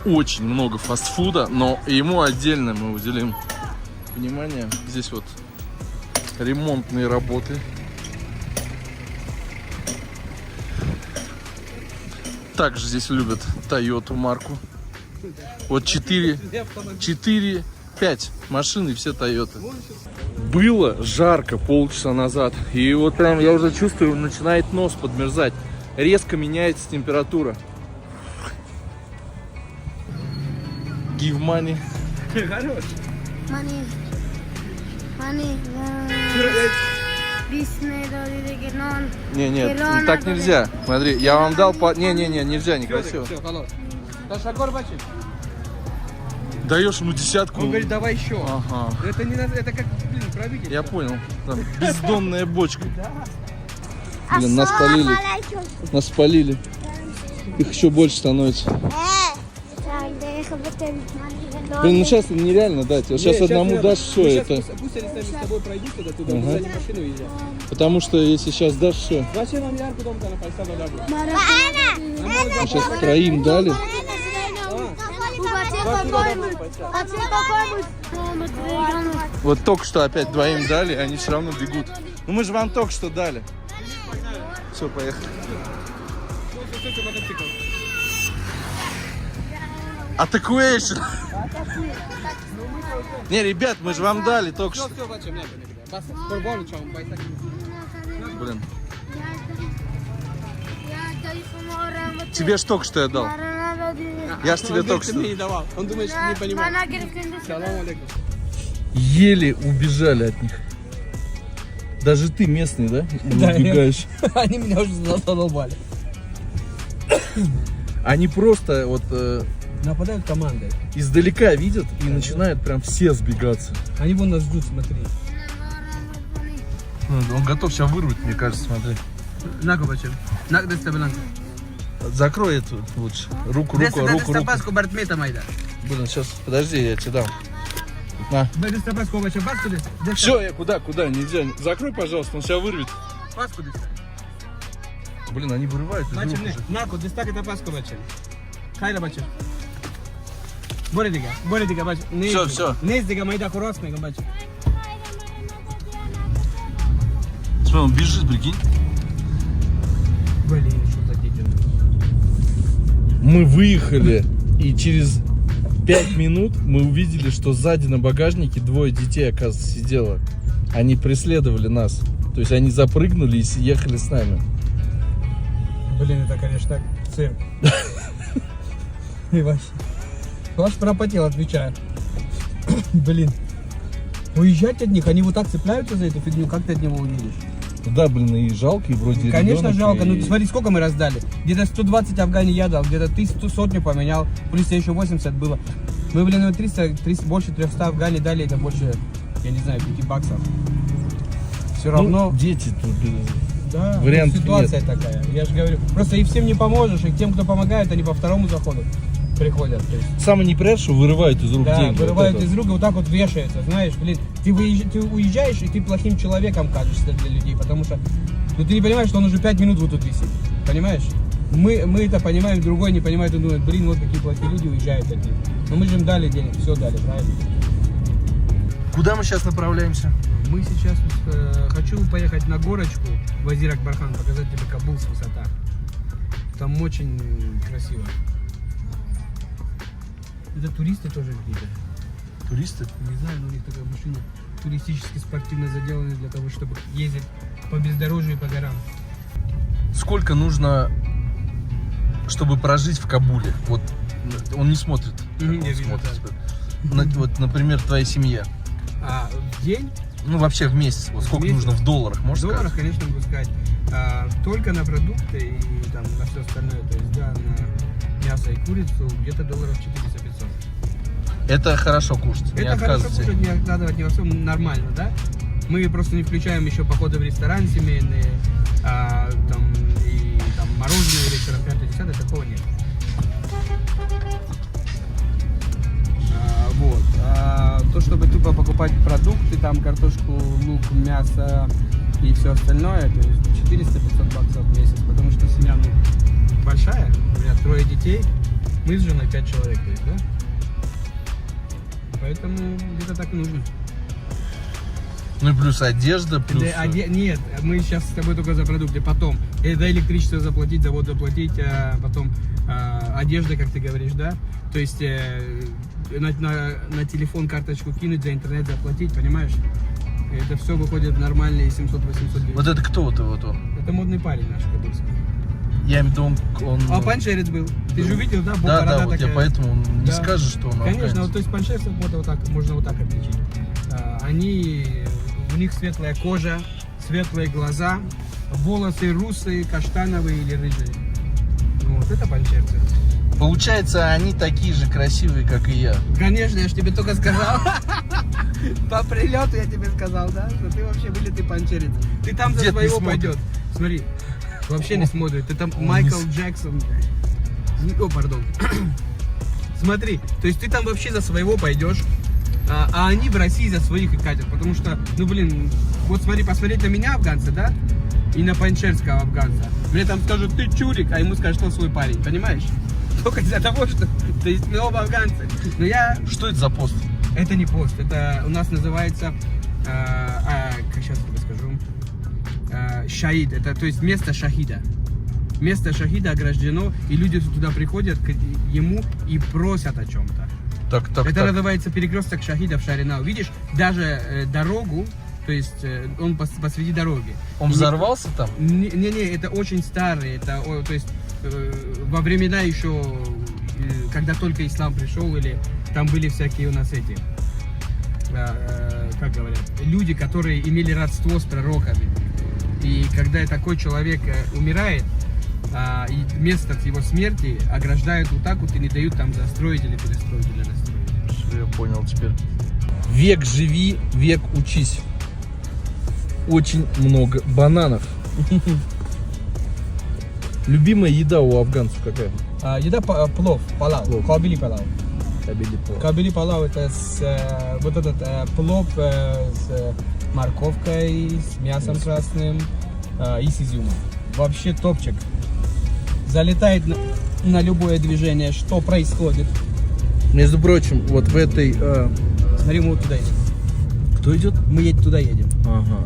Очень много фастфуда, но ему отдельно мы уделим внимание. Здесь вот ремонтные работы. Также здесь любят Toyota марку. Вот 4-5 машин и все Toyota. Было жарко полчаса назад. И вот прям я уже чувствую, начинает нос подмерзать. Резко меняется температура. Give money. Хорош. Money. Не, нет, так нельзя. Смотри, я вам дал по... Не, нельзя, некрасиво. Все, халат. Ташакор бачишь? Даешь ему десятку. Он говорит, давай еще. Ага. Это не надо, это как, блин, правитель. Я понял. Там бездонная бочка. Блин, нас спалили. Нас спалили. Их еще больше становится. Блин, ну сейчас нереально дать. Вот сейчас одному дашь, все это. Пусть они с тобой пройдут туда, Ага. сзади машину едят. Потому что если сейчас дашь все. Зачем вам ярко дом-то на пальца дадут? Сейчас троим дали. Вот только что опять двоим дали, они все равно бегут. Ну мы же вам только что дали. Все, поехали. Сколько мотоциклов? Атакуэйшн. Не, ребят, мы же вам дали только что. Все, зачем? Нет. Бас, порвали, что он бойцак. Блин. Тебе ж только что я дал. Я ж тебе Он только говорит, ты мне что. не давал. Он думает, что не понимает. Салам алейкум. Еле убежали от них. Даже ты местный, да? Убегаешь. Они меня уже задолбали. Они просто вот Нападают командой. издалека видят и начинают прям все сбегаться. Они вон нас ждут, смотри. Он готов сейчас вырвать, мне кажется, смотри. На кубачем. На дестабиланку. Закрой эту лучше. Руку. Дестабаску бартмета майда. Блин, сейчас, подожди, я тебе дам. На. Дестабаску бачем. Баску дес. Все, я куда? Нельзя. Закрой, пожалуйста, он сейчас вырвет. Баску дес. Блин, они вырывают из рук Бачем не. уже. Наку дестак это баску бачем. Хайда бачем. Боре дига бачем. Всё. Нез дига майда курасмега бачем. Смотри, он бежит, прикинь. Блин, что за дети? Мы выехали И через 5 минут мы увидели, что сзади на багажнике 2 детей, оказывается, сидело. Они преследовали нас. То есть они запрыгнули и ехали с нами. Блин, это, конечно, цирк. И вообще. Ваш пропотел, отвечаю. Блин. Уезжать от них, они вот так цепляются за эту фигню, как ты от него уедешь? Да, блин, и жалко, и вроде Конечно, ребенок, жалко. и- Ну, ты смотри, сколько мы раздали. Где-то 120 афгани я дал, где-то ты 100 поменял, плюс тебе еще 80 было. Мы, блин, 300, больше 300 афгани дали, это больше, я не знаю, 5 баксов. Все Ну, равно, дети тут. да, вариантов ситуация такая. Я же говорю, просто и всем не поможешь, и тем, кто помогает, они по второму заходу приходят. То есть, Самое неприятное, что вырывают из рук да, деньги. вырывают Вот это. из рук и вот так вот вешаются, знаешь, блин. Ты уезжаешь, и ты плохим человеком кажешься для людей, потому что ну, ты не понимаешь, что он уже 5 минут вот тут висит, понимаешь? Мы это понимаем, другой не понимает, он думает, блин, вот какие плохие люди уезжают от них. Но мы же им дали денег, все дали, правильно? Куда мы сейчас направляемся? Мы сейчас хочу поехать на горочку в Азир-Акбархан, показать тебе Кабул с высота. Там очень красиво. Это туристы тоже какие-то. Туристы? Не знаю, но у них такая машина туристически спортивно заделана для того, чтобы ездить по бездорожью и по горам. Сколько нужно, чтобы прожить в Кабуле? Вот он не смотрит. как Мгм, он я вижу, смотрит. да. Вот, например, твоей семье. А в день, Ну, вообще в месяц. Вот сколько месяц? нужно в долларах, в можешь долларах, сказать? конечно, могу сказать, только на продукты и там на все остальное, то есть, да, на мясо и курицу, где-то долларов 400-500. Это хорошо кушать. Не Это хорошо отказывайте. кушать, не откладывать ни во всем, нормально, да? Мы просто не включаем еще походы в ресторан семейные, там, и там мороженое вечером 5-10, такого нет. Вот. То, чтобы тупо покупать продукты, там картошку, лук, мясо и все остальное, то есть 400-500 баксов в месяц, потому что семья, ну, большая, у меня 3 детей, мы с женой 5 человек, то есть, да? Поэтому где-то так и нужно. Ну и плюс одежда, плюс... Нет, мы сейчас с тобой только за продукты, потом это электричество заплатить, за воду заплатить, а потом одежда, как ты говоришь, да? То есть на телефон карточку кинуть, за интернет заплатить, понимаешь? Это все выходит нормальные 700-800 гривен. Вот это кто вот он? Это модный парень наш кабульский. Я имею в виду, он... А паншерец был. Ты же увидел, да? Да, Борода вот я такая. поэтому не Да. скажешь, что он Конечно, афганец. вот, то есть паншерцев вот так, можно вот так отличить. У них светлая кожа, светлые глаза, волосы русые, каштановые или рыжие. Вот это паншерцы. Получается, они такие же красивые, как и я. Конечно, я же тебе только сказал. По прилету я тебе сказал, да? Что ты вообще вылитый панчерец. Ты там за Дед не своего смотрит. пойдет. Смотри, вообще не смотрит. Ты там Он Майкл не Джексон. О, пардон. Смотри, то есть ты там вообще за своего пойдешь, а они в России за своих и катят. Потому что, ну блин, вот смотри, посмотреть на меня, афганца, да? И на панчерского афганца. Мне там скажут, ты чурик, а ему скажут, что свой парень, понимаешь? Только из-за того, что то есть мы оба афганцы. Но я... Что это за пост? Это не пост, это у нас называется, как сейчас тебе скажу, шаид, это то есть место шахида. Место шахида ограждено, и люди туда приходят к ему и просят о чем-то. Так. Это называется перекресток шахида в Шаринау. Видишь, даже дорогу, то есть он посреди дороги. Он взорвался там? Не, это очень старый, это, то есть во времена еще, когда только ислам пришел, или там были всякие у нас эти, как говорят, люди, которые имели родство с пророками. И когда такой человек умирает, и место его смерти ограждают вот так вот и не дают там застроить или перестроить или достроить. Все, я понял теперь. Век живи, век учись. Очень много бананов. Любимая еда у афганцев какая? Еда плов, палау, Плов. кабили палау. Кабели-плов. Кабили палау это вот этот плов с морковкой, с мясом красным и с изюмом. Вообще топчик. Залетает на любое движение, что происходит. Между прочим, вот в этой... Смотри, мы вот туда едем. Кто идет? Мы туда едем. Ага.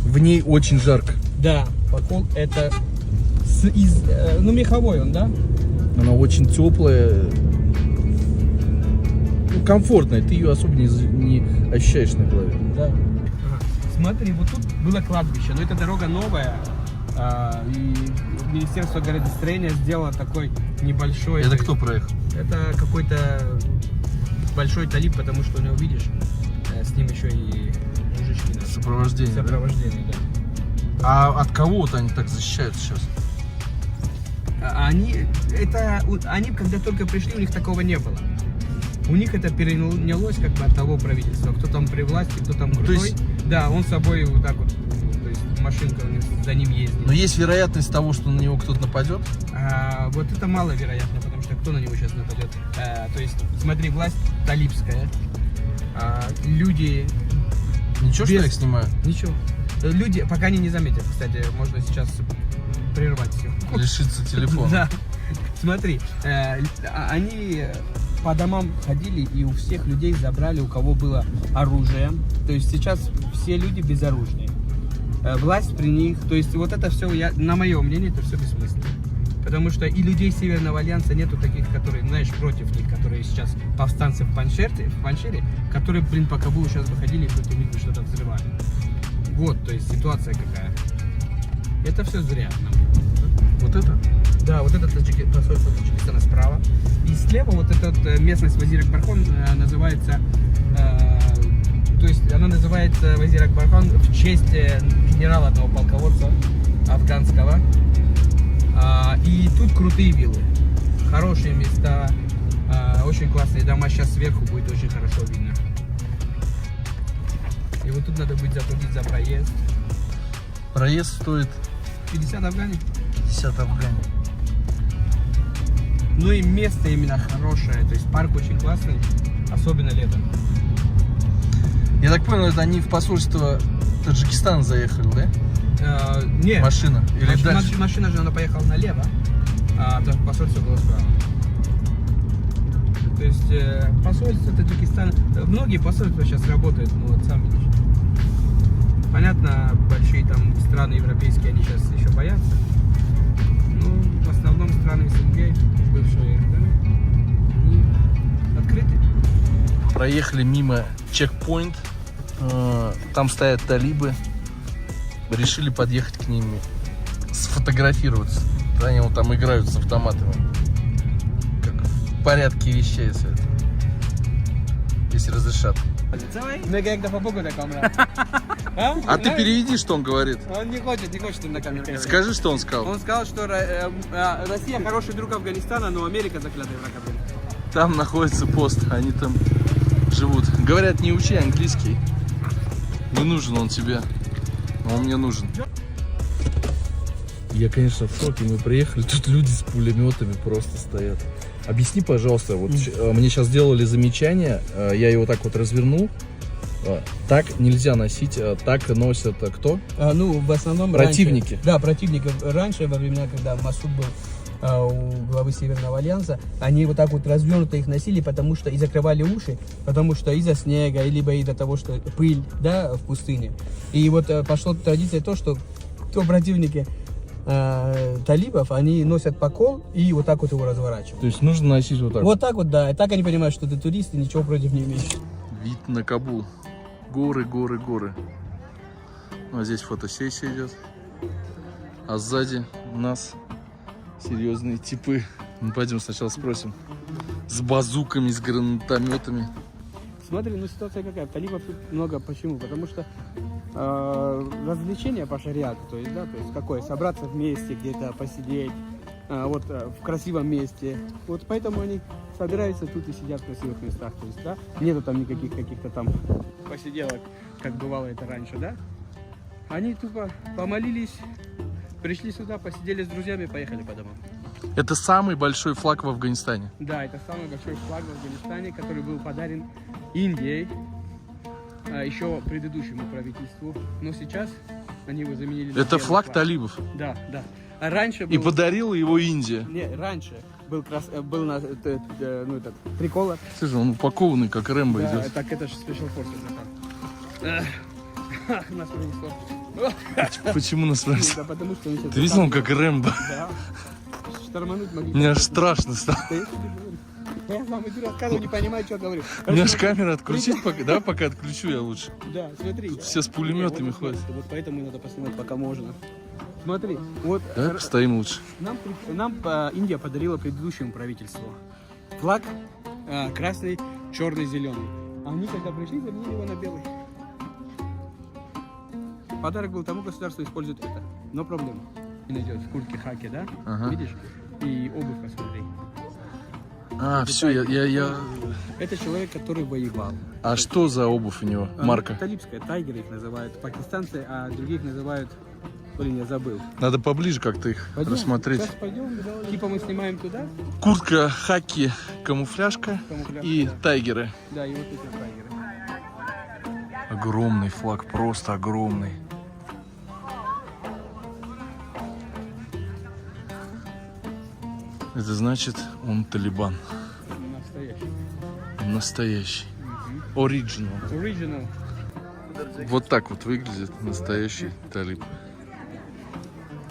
В ней очень жарко. Да, покол это меховой он, да? Она очень теплая, ну, комфортная. Ты ее особо не ощущаешь на голове. Да. Ага. Смотри, вот тут было кладбище, но эта дорога новая. И Министерство градостроения сделало такой небольшой... Это кто проехал? Это какой-то большой талиб, потому что у него, видишь, с ним еще и мужички. Да. Сопровождение, да? Сопровождение, да. А от кого вот они так защищают сейчас? Они, когда только пришли, у них такого не было. У них это перенялось как бы от того правительства. Кто там при власти, кто там крутой. Да, он с собой вот так вот, то есть машинка у них за ним ездит. Но есть вероятность того, что на него кто-то нападет? Вот это маловероятно, потому что кто на него сейчас нападет? То есть, смотри, власть талибская. Люди... Ничего, что я их снимаю? Ничего. Люди, пока они не заметят, кстати, можно сейчас прервать все. Лишиться телефона. Да. Смотри, они по домам ходили и у всех людей забрали, у кого было оружие. То есть сейчас все люди безоружные. Власть при них, то есть вот это все, на мое мнение, это все бессмысленно. Потому что и людей Северного Альянса нету таких, которые, знаешь, против них, которые сейчас повстанцы в Паншере, которые, по Кабулу сейчас выходили и против них что-то взрывали. Вот, то есть ситуация какая. Это все зря. Вот это? Да, вот это посольство Таджикистана справа. И слева вот эта местность Вазир-ак-Бархон называется, то есть она называется Вазир-ак-Бархон в честь генерала одного полководца афганского. И тут крутые виллы, хорошие места, очень классные дома. Сейчас сверху будет очень хорошо видно. И вот тут надо будет заплатить за проезд. Проезд стоит 50 афгани. 50 афгани. Ну и место именно хорошее, то есть парк очень классный, особенно летом. Я так понял, это они в посольство Таджикистана заехали, да? Нет. Машина? Или дальше? Машина же, она поехала налево, а посольство было справа. То есть посольство Таджикистана, многие посольства сейчас работают, ну вот сами видишь. Понятно, большие там страны европейские, они сейчас еще боятся. Ну, в основном страны СНГ, бывшие, да, они открыты. Проехали мимо чекпоинт. Там стоят талибы. Решили подъехать к ним, сфотографироваться. Они вот там играют с автоматами. Как в порядке вещей все это. Если разрешат. А ты переведи, что он говорит. Он не хочет на камеру говорить. Скажи, что он сказал. Он сказал, что Россия хороший друг Афганистана, но Америка заклятый враг Афганистана. Там находится пост, они там живут. Говорят, не учи английский. Не нужен он тебе, но он мне нужен. Я, конечно, в шоке. Мы приехали, тут люди с пулеметами просто стоят. Объясни, пожалуйста, вот мне сейчас сделали замечание, я его так вот развернул. Так нельзя носить, так носят кто? Ну, в основном противники. Раньше, да, противников. Раньше, во времена, когда Масуд был у главы Северного Альянса, они вот так вот развернуто их носили, потому что и закрывали уши, потому что из-за снега, либо из-за того, что пыль, да, в пустыне. И вот пошла традиция то, что кто противники талибов, они носят покол и вот так вот его разворачивают. То есть нужно носить вот так? Вот так вот, да. И так они понимают, что ты турист и ничего против не имеешь. Вид на Кабул. Горы, горы, горы. А здесь фотосессия идет. А сзади у нас серьезные типы. Ну, пойдем сначала спросим. С базуками, с гранатометами. Смотри, ну ситуация какая. Талибов тут много. Почему? Потому что развлечения по шариату, то есть, да, то есть какое? Собраться вместе, где-то посидеть, вот в красивом месте. Вот поэтому они собираются тут и сидят в красивых местах. То есть, да, нету там никаких каких-то там посиделок, как бывало это раньше, да. Они тупо помолились, пришли сюда, посидели с друзьями, поехали по домам. Это самый большой флаг в Афганистане. Да, это самый большой флаг в Афганистане, который был подарен Индией еще предыдущему правительству. Но сейчас они его заменили на Это белый флаг талибов. Да, да. А раньше был... И подарила его Индия. Не, раньше был, этот триколор. Слушай, он упакованный, как Рэмбо Да, идет. так это же Special Forces. Нас принесло. Почему нас Да, спрашивают? потому что они сейчас... Ты видел, он как Рэмбо? Да. штормануть могли. Мне аж страшно стало. Я вам иду рассказываю, не понимаю, что говорю. Мне аж камеру отключить, пока, да, пока отключу я лучше. Да, смотри. Тут все с пулеметами ходят. Вот поэтому надо поснимать, пока можно. Смотри, вот Давай постоим лучше. нам Индия подарила предыдущему правительству флаг красный, черный, зеленый. А они, когда пришли, заменили его на белый. Подарок был тому государству, использует это. Но проблема. Ты найдешь в куртке хаки, да? Ага. Видишь? И обувь, посмотри. А, все, я... Это человек, который воевал. А что за обувь у него? Марка? Талибская, тайгеры их называют. Пакистанцы, а других называют... Блин, я забыл. Надо поближе как-то их Пойдем, рассмотреть. Сейчас пойдем. Типа мы снимаем туда. Куртка, хаки, камуфляжка и тайгеры. Да, и вот эти тайгеры. Огромный флаг, просто огромный. Это значит, он талибан. Настоящий. Настоящий. Оригинал. Original. Вот так вот выглядит настоящий талиб.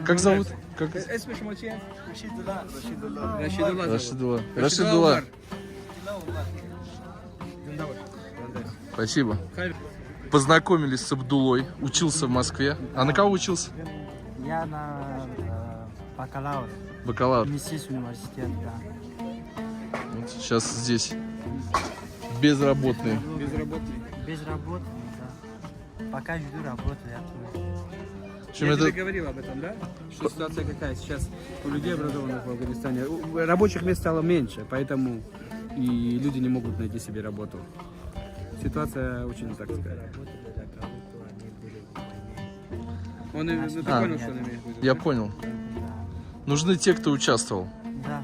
Как зовут? Как? Рашидулла. Рашидулла. Рашидулла. Спасибо. Познакомились с Абдулой. Учился в Москве. А на кого учился? Я на бакалавр. Бакалавр. Миссис университет, да. Вот сейчас здесь безработные. Безработный. Безработный, да. Пока жду работу, я тут. В общем, Я это... тебе говорил об этом, да? Что ситуация какая сейчас у людей, образованных в Афганистане. Рабочих мест стало меньше, поэтому и люди не могут найти себе работу. Ситуация очень, так сказать. Он, ну, ты А, понял, что он имеет в виду? Я да? понял. Нужны те, кто участвовал. Да.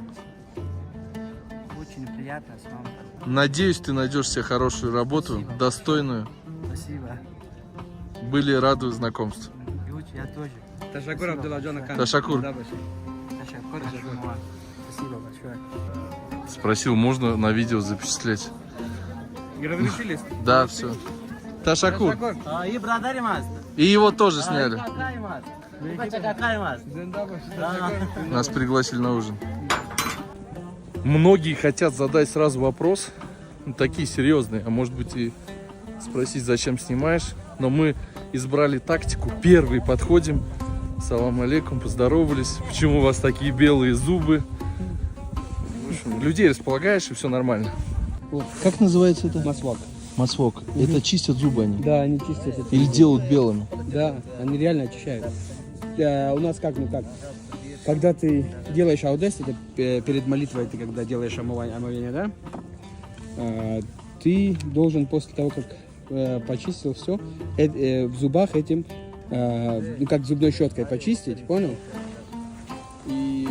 Очень приятно с вами. Надеюсь, ты найдешь себе хорошую работу, Спасибо. достойную. Спасибо. Были рады знакомству. Я тоже. Ташакур Абдулладжан Акан. Ташакур. Да, Башир. Ташакур. Спасибо большое. Спросил, можно на видео запечатлеть? И разрешили? Да, все. Ташакур. И благодаримаз. И его тоже сняли. Какаймаз. Какаймаз. Нас пригласили на ужин. Многие хотят задать сразу вопрос, ну, такие серьезные, а может быть и спросить, зачем снимаешь. Но мы избрали тактику. Первые подходим. Салам алейкум, поздоровались. Почему у вас такие белые зубы? В общем, людей располагаешь, и все нормально. Как называется это? Масвак. Масвок. Это чистят зубы они? Да, они чистят это. Или делают белыми? Да, они реально очищают. У нас как, когда ты делаешь аудес, это перед молитвой, ты когда делаешь омовение, да, ты должен после того, как почистил все, в зубах этим, ну как зубной щеткой почистить, понял? И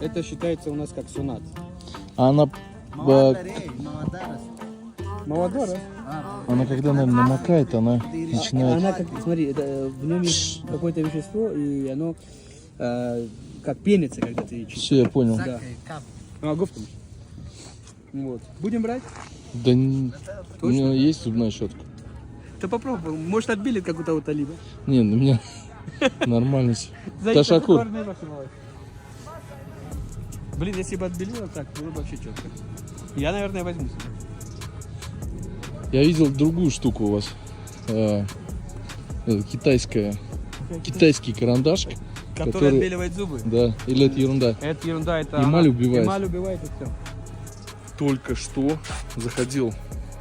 это считается у нас как сунат. А она, Молодора. она когда, наверное, намокает, она начинает... Она как, смотри, это, в нем есть какое-то вещество, и оно как пенится, когда ты чистишь. Все, я понял. Да. Гофтом. Вот. Будем брать? Да у меня есть зубная щетка. Ты попробуй, может отбелит, как у того талиба. Не, у меня нормально все. Ташакур. Блин, если бы отбелило так, было бы вообще четко. Я, наверное, возьму себе. Я видел другую штуку у вас. Китайский карандаш. Который отбеливает зубы. Да, или это ерунда. Это ерунда, это... Эмаль убивает. Эмаль убивает и все. Только что заходил,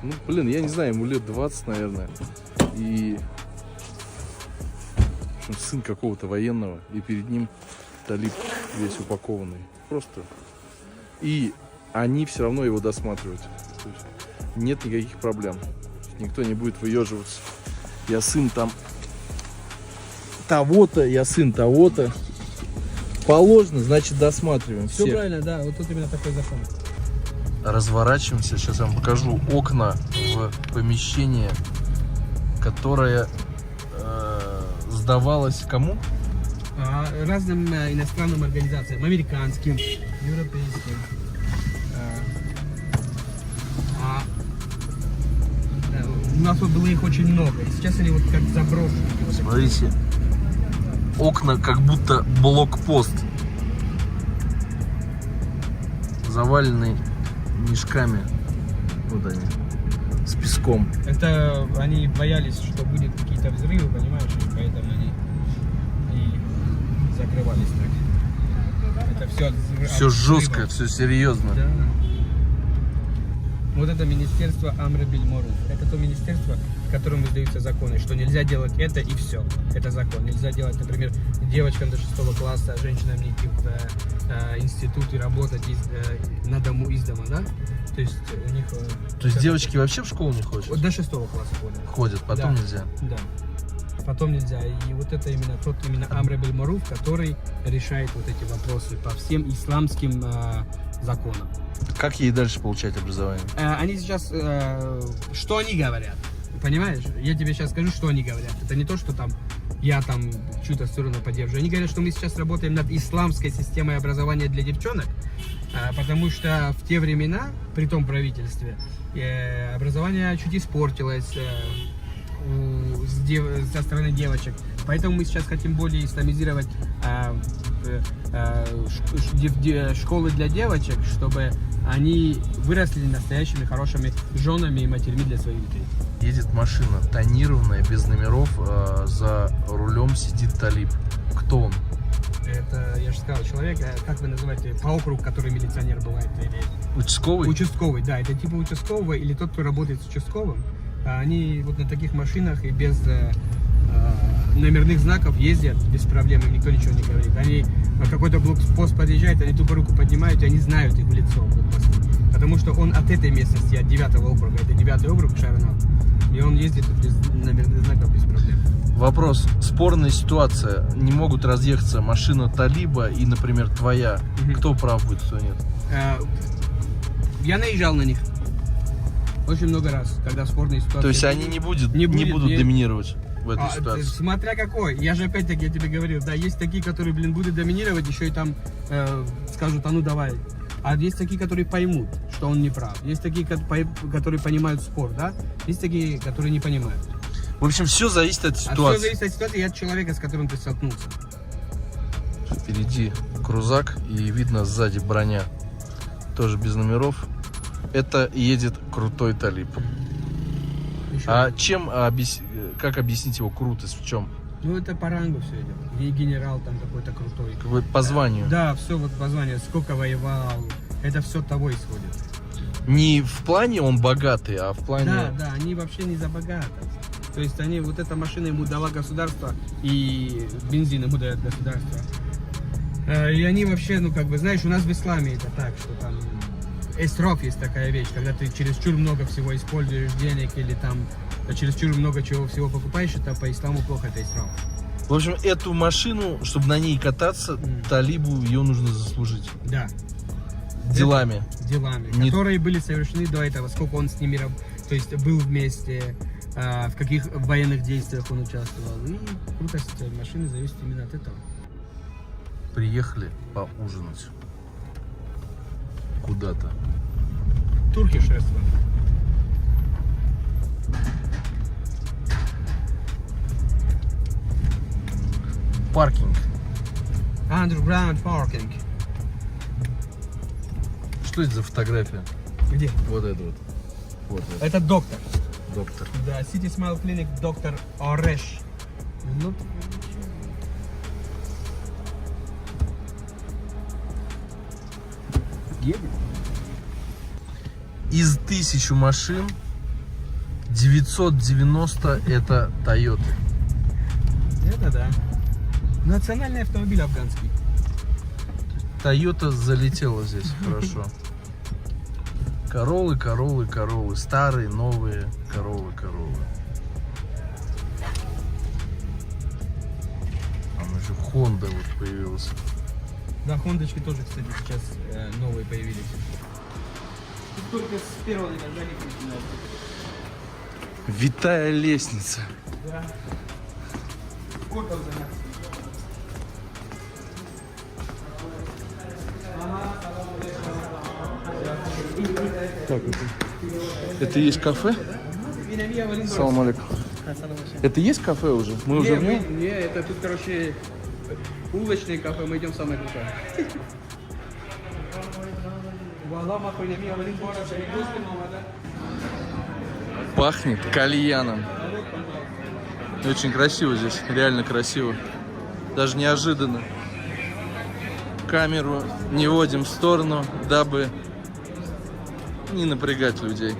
ну, блин, я не знаю, ему лет 20, наверное. И в общем, сын какого-то военного, и перед ним талиб весь упакованный. Просто. И они все равно его досматривают. То есть нет никаких проблем. Никто не будет выеживаться. Я сын там того-то, я сын того-то. Положено, значит досматриваем. Все всех. правильно, да, вот тут именно такой закон. Разворачиваемся. Сейчас я вам покажу окна в помещение, которое сдавалось кому? Разным иностранным организациям, американским, европейским. У нас вот было их очень много, и сейчас они вот как заброшены. Смотрите, окна как будто блокпост. заваленный мешками. Вот они. С песком. Это они боялись, что будет какие-то взрывы, понимаешь, и поэтому они и закрывались так. Это все Все жестко, все серьезно. Да. Вот это министерство Амр Биль-Маруф. Это то министерство, в котором издаются законы, что нельзя делать это и все. Это закон. Нельзя делать, например, девочкам до 6 класса, женщинам не идти в институт и работать на дому из дома, да? То есть у них... То есть девочки вообще в школу не ходят? До 6 класса ходят. Ходят, потом Да. нельзя. Да. Потом нельзя. И вот это именно тот Амр Биль-Маруф, который решает вот эти вопросы по всем исламским законам. Как ей дальше получать образование? Они сейчас, что они говорят, понимаешь? Я тебе сейчас скажу, что они говорят. Это не то, что там я там чью-то сторону поддерживаю. Они говорят, что мы сейчас работаем над исламской системой образования для девчонок, потому что в те времена, при том правительстве, образование чуть испортилось со стороны девочек. Поэтому мы сейчас хотим более исламизировать школы для девочек, чтобы они выросли настоящими хорошими женами и матерьми для своих детей. Едет машина тонированная, без номеров, за рулем сидит талиб. Кто он? Это, я же сказал, человек, как вы называете, по округу, который милиционер бывает, или... Участковый? Участковый, да, это типа участкового или тот, кто работает с участковым. Они вот на таких машинах и без номерных знаков ездят без проблем, им никто ничего не говорит. Они на какой-то блокпост подъезжают, они тупо руку поднимают, и они знают их в лицо. Потому что он от этой местности, от 9-го округа, это 9-й округ Шарнал, и он ездит без номерных знаков без проблем. Вопрос. Спорная ситуация. Не могут разъехаться машина талиба и, например, твоя. Кто прав будет, кто нет? Я наезжал на них очень много раз, когда спорные ситуации. То есть они не будут нет. доминировать в этой ситуации? Смотря какой. Я же опять-таки, я тебе говорил, да, есть такие, которые, будут доминировать, еще и там скажут, а ну давай. А есть такие, которые поймут, что он не прав. Есть такие, которые понимают спор, да? Есть такие, которые не понимают. В общем, все зависит от Все ситуации. зависит от ситуации и от человека, с которым ты столкнулся. Впереди крузак и видно сзади броня. Тоже без номеров. Это едет крутой талиб. Еще А как объяснить его крутость? В чем? Ну, это по рангу все идет. И генерал там какой-то крутой. По званию? Да, все вот по званию. Сколько воевал. Это все от того исходит. Не в плане он богатый, а в плане... Да, они вообще не за богатых. То есть они, вот эта машина ему дала государство, и бензин ему дает государство. И они вообще, ну как бы, знаешь, у нас в исламе это так, что там эсроф есть такая вещь, когда ты чересчур много всего используешь денег или там чересчур много чего всего покупаешь, это по исламу плохо, это эсроф. В общем, эту машину, чтобы на ней кататься, талибу ее нужно заслужить. Да. Делами. Делами, Не... которые были совершены до этого, сколько он с ними, то есть был вместе, в каких военных действиях он участвовал. И крутость машины зависит именно от этого. Приехали поужинать куда-то. Турки шествуют. Паркинг. Underground parking. Что это за фотография? Где? Вот это вот. Вот это. Это доктор. Доктор. Да, City Smile Clinic, доктор Ореш. Ну, едем. Из 1000 машин 990 это Toyota. Это да. Национальный автомобиль афганский. Toyota залетела здесь хорошо. Короллы, короллы, короллы. Старые, новые, короллы, короллы. Там еще Honda вот появилась. Да, хондочки тоже, кстати, сейчас новые появились. Только с первого этажа не начинается. Витая лестница. Да. Сколько за нас? Так, это и есть кафе? Салам алейкум. Это есть кафе уже? Мы уже в нем? Не, это тут, короче, улочные кафе, мы идем в самое крутое. Пахнет кальяном. Очень красиво здесь, реально красиво. Даже неожиданно. Камеру не вводим в сторону, дабы не напрягать людей.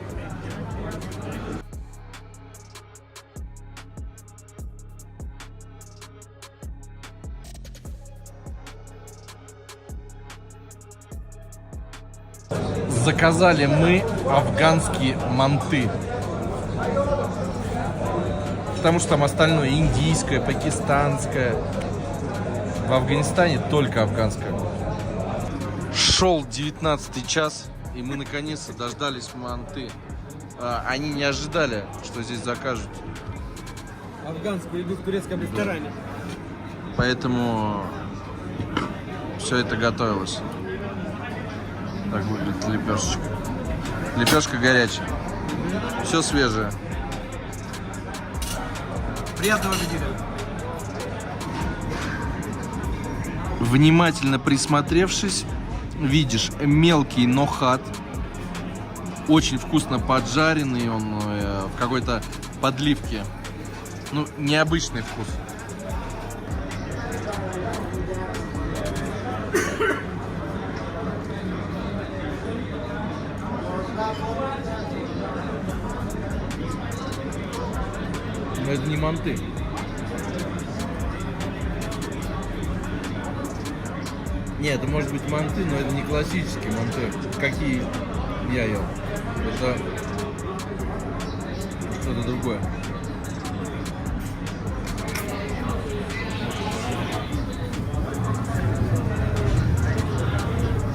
Заказали мы афганские манты. Потому что там остальное индийское, пакистанское. В Афганистане только афганское. Шел 19 час, и мы наконец-то дождались манты. Они не ожидали, что здесь закажут. Афганскую еду в турецком ресторане. Поэтому все это готовилось. Так выглядит лепешечка. Лепешка горячая. Все свежее. Приятного аппетита. Внимательно присмотревшись, видишь мелкий нохат. Очень вкусно поджаренный, он в какой-то подливке. Ну, необычный вкус. Но это не манты. Нет, это может быть манты, но это не классические манты, какие я ел. Это что-то другое.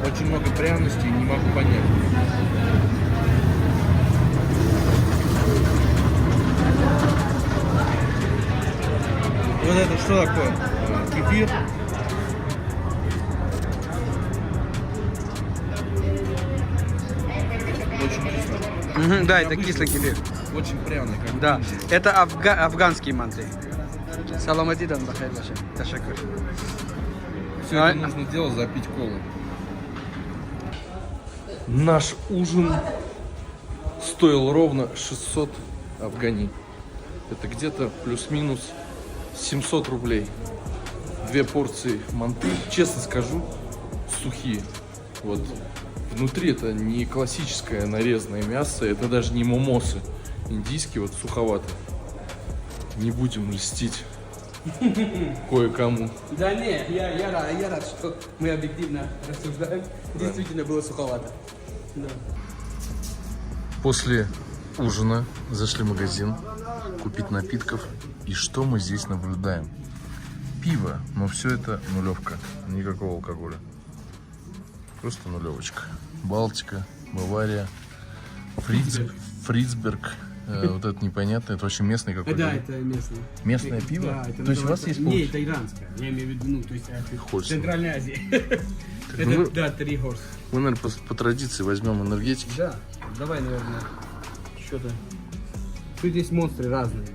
Очень много пряностей, не могу понять. Вот это что такое? Кефир. Очень кислый. Да, это кислый кефир. Очень пряный, как Да, кунжут. это афганские манты. Саламатидан бахайр баша. Ташакур. Все это нужно делать, запить колой. Наш ужин стоил ровно 600 афгани. Это где-то плюс-минус 700 рублей. 2 порции манты. Честно скажу, сухие. Вот. Внутри это не классическое нарезанное мясо, это даже не момосы. Индийские, вот суховатые. Не будем льстить кое-кому. Да не, я рад, что мы объективно рассуждаем. Действительно было суховато. Да. После ужина зашли в магазин купить напитков. И что мы здесь наблюдаем? Пиво, но все это нулевка. Никакого алкоголя. Просто нулевочка. Балтика, Бавария, Фрицберг. Вот это непонятно, это очень местный какой-то. Да, это местное. Местное пиво? Да, это То есть у вас называется- есть Не, получше? это иранское. Я имею в виду, ну, то есть это Хольс. Центральной Азии. вы- Это, да, 3 горс. Мы, наверное, по традиции возьмем энергетики. Да, давай, наверное, что-то. Тут есть монстры разные.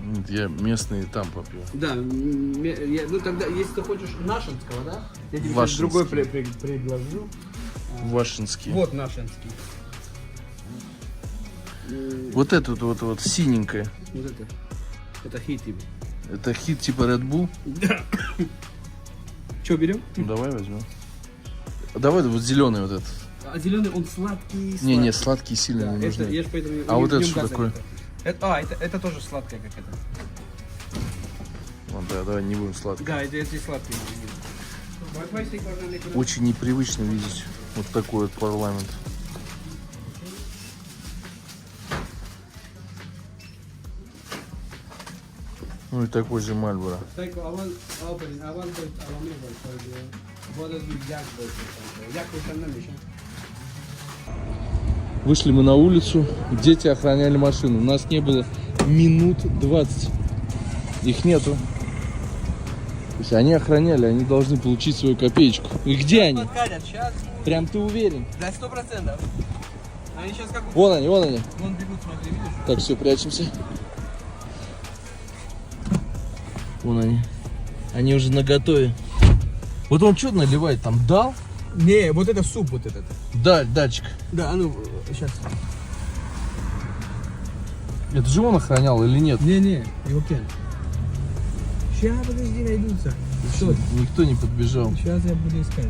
Нет, я местные там попью. Да, ну тогда, если ты хочешь нашинского, да? Я тебе сейчас Вашинский. другой предложу. Вашинские. Вот нашинский. Вот это вот синенькое. Вот это. Это хит тебе. Это хит типа Red Bull. Да. Что берем? Ну, давай возьмем. Давай вот зеленый вот этот. А зеленый он сладкий. Не, сладкие сильно Да, не это, нужны. я ж поэтому А вот в нем это что газа такое? нет. Это тоже сладкое, как это. Вот, да, давай не будем сладкое. Да, это сладкое. Очень непривычно видеть вот такой вот парламент. Ну и такой же Мальборо. Вышли мы на улицу, дети охраняли машину. У нас не было минут 20. Их нету. То есть они охраняли, они должны получить свою копеечку. И где они? Подкатят, сейчас. Прям ты уверен? Да, 100%. Они сейчас как... Вон они, вон они. Вон бегут, смотри, видишь? Так, все, прячемся. Вон они. Они уже наготове. Вот он что наливает там? Дал? Не, вот это суп вот этот. Датчик. Да, а ну, сейчас. Это же он охранял или нет? Не, его кен. Сейчас, подожди, найдутся. Что? Никто не подбежал. Сейчас я буду искать.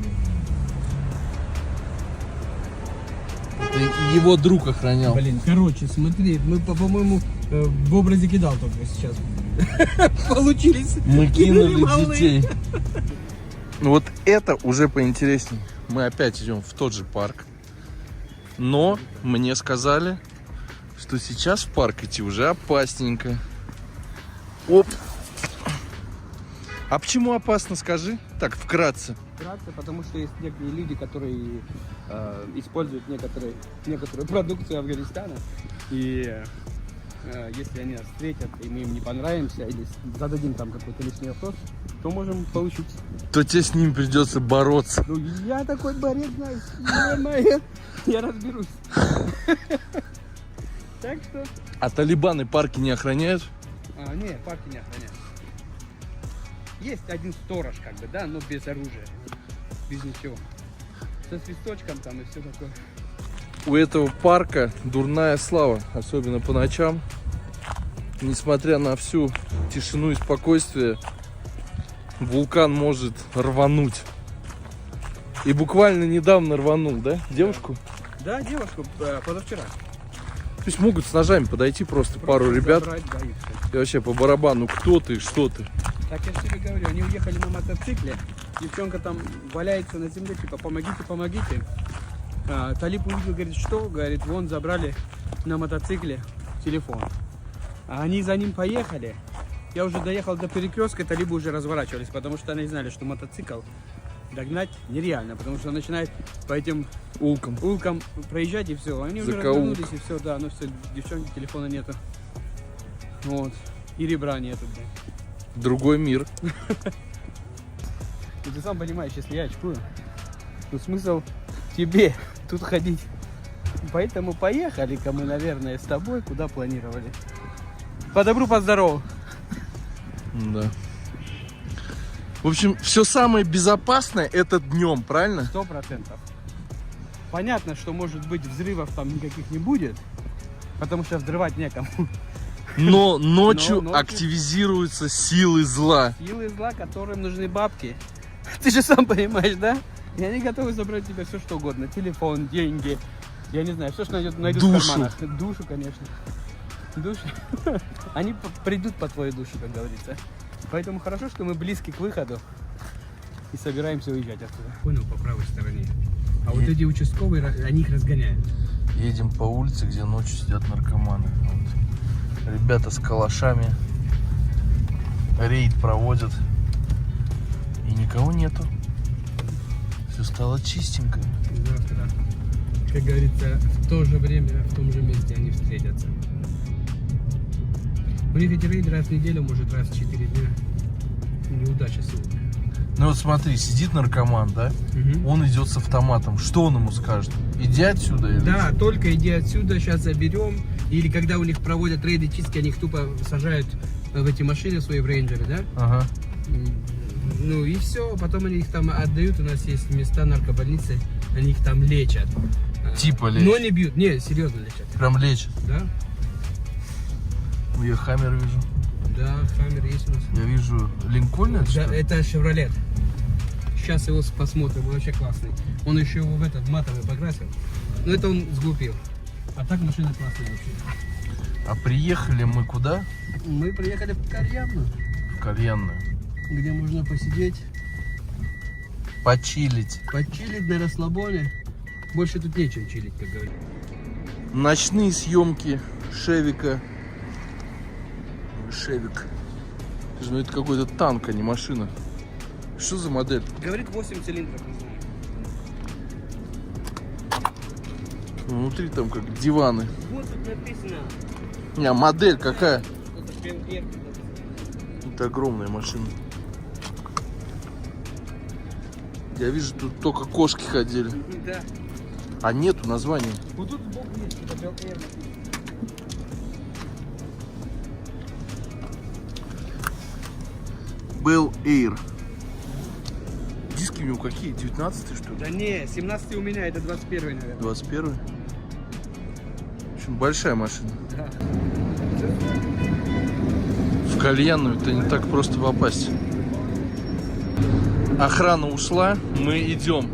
Это его друг охранял. Блин, короче, смотри, мы, по-моему, в образе кидал только сейчас. Получились. Мы кинули малые. детей. Ну вот это уже поинтереснее. Мы опять идем в тот же парк. Но мне сказали, что сейчас в парк идти уже опасненько. Оп. А почему опасно, скажи? Так, вкратце. Вкратце, потому что есть некие люди, которые используют некоторую продукцию Афганистана. И если они нас встретят, и мы им не понравимся, или зададим там какой-то лишний вопрос, то можем получить. То тебе с ним придется бороться. Ну, я такой борец, знаешь, я разберусь. Так что... А талибаны парки не охраняют? Не, парки не охраняют. Есть один сторож, как бы, да, но без оружия, без ничего. Со свисточком там и все такое. У этого парка дурная слава, особенно по ночам. Несмотря на всю тишину и спокойствие, вулкан может рвануть. И буквально недавно рванул, да? Девушку? Да, девушку позавчера. То есть могут с ножами подойти просто пару ребят. Забрать, да, и всё. И вообще по барабану, кто ты, что ты. Так я же тебе говорю, они уехали на мотоцикле, девчонка там валяется на земле, типа помогите. Талиб увидел, говорит, что? Говорит, вон забрали на мотоцикле телефон. А они за ним поехали. Я уже доехал до перекрестка, талибы уже разворачивались, потому что они знали, что мотоцикл догнать нереально, потому что он начинает по этим улкам проезжать и все. Они уже Закоулок. развернулись и все, да, ну все, девчонки, телефона нету. Вот. И ребра нету, блин. Другой мир. И ты сам понимаешь, если я очкую, то смысл тебе тут ходить. Поэтому поехали-ка мы, наверное, с тобой, куда планировали. По добру, по здорову. Да. В общем, все самое безопасное это днем, правильно? 100%. Понятно, что, может быть, взрывов там никаких не будет, потому что взрывать некому. Но ночью ночью- активизируются силы зла. Силы зла, которым нужны бабки. Ты же сам понимаешь, да? И они готовы забрать тебе все, что угодно. Телефон, деньги, я не знаю, все, что найдут Душу. в карманах. Душу, конечно. Душу. Они придут по твою душу, как говорится. Поэтому хорошо, что мы близки к выходу и собираемся уезжать отсюда. Понял, по правой стороне. А вот эти участковые, они их разгоняют. Едем по улице, где ночью сидят наркоманы. Вот. Ребята с калашами рейд проводят. И никого нету. Все стало чистенько. Завтра, как говорится, в то же время, в том же месте они встретятся. У них эти рейды раз в неделю, может раз в 4 дня. Неудача сегодня. Ну вот смотри, сидит наркоман, да? Он идет с автоматом. Что он ему скажет? Иди отсюда или Да, что? только иди отсюда, сейчас заберем. Или когда у них проводят рейды чистки, они их тупо сажают в эти машины свои, в рейнджеры, да? Ага. Ну и все, потом они их там отдают. У нас есть места наркобольницы, они их там лечат. Типа лечат? Но не бьют, не, серьезно лечат. Прям лечит. Да? Ну, я Хаммер вижу. Да, Хаммер есть у нас. Я вижу Линкольн, это Да, что ли? это Шевролет. Сейчас его посмотрим, он вообще классный. Он еще его в этот матовый покрасил. Но это он сглупил. А так машина классная вообще. А приехали мы куда? Мы приехали в Кальянную, В кальянную. где можно посидеть, Почилить. почилить на расслабоне. Больше тут нечем чилить, как говорится. Ночные съемки Шевика. Шевик. Ну это какой-то танк, а не машина. Что за модель? Говорит 8 цилиндров, не знаю. Внутри там как диваны. Вот тут написано. Не, а модель какая? Это Бел-Эйр. Это огромная машина. Я вижу, тут только кошки ходили. Да. А нету названия. Вот тут сбоку есть, это Бел-Эйр. Bel Air. Диски у у него какие? 19 что ли? Да не, 17 у меня, это 21, наверное. 21? В общем, большая машина. Да. В кальянную-то не так просто попасть. Охрана ушла, мы идем.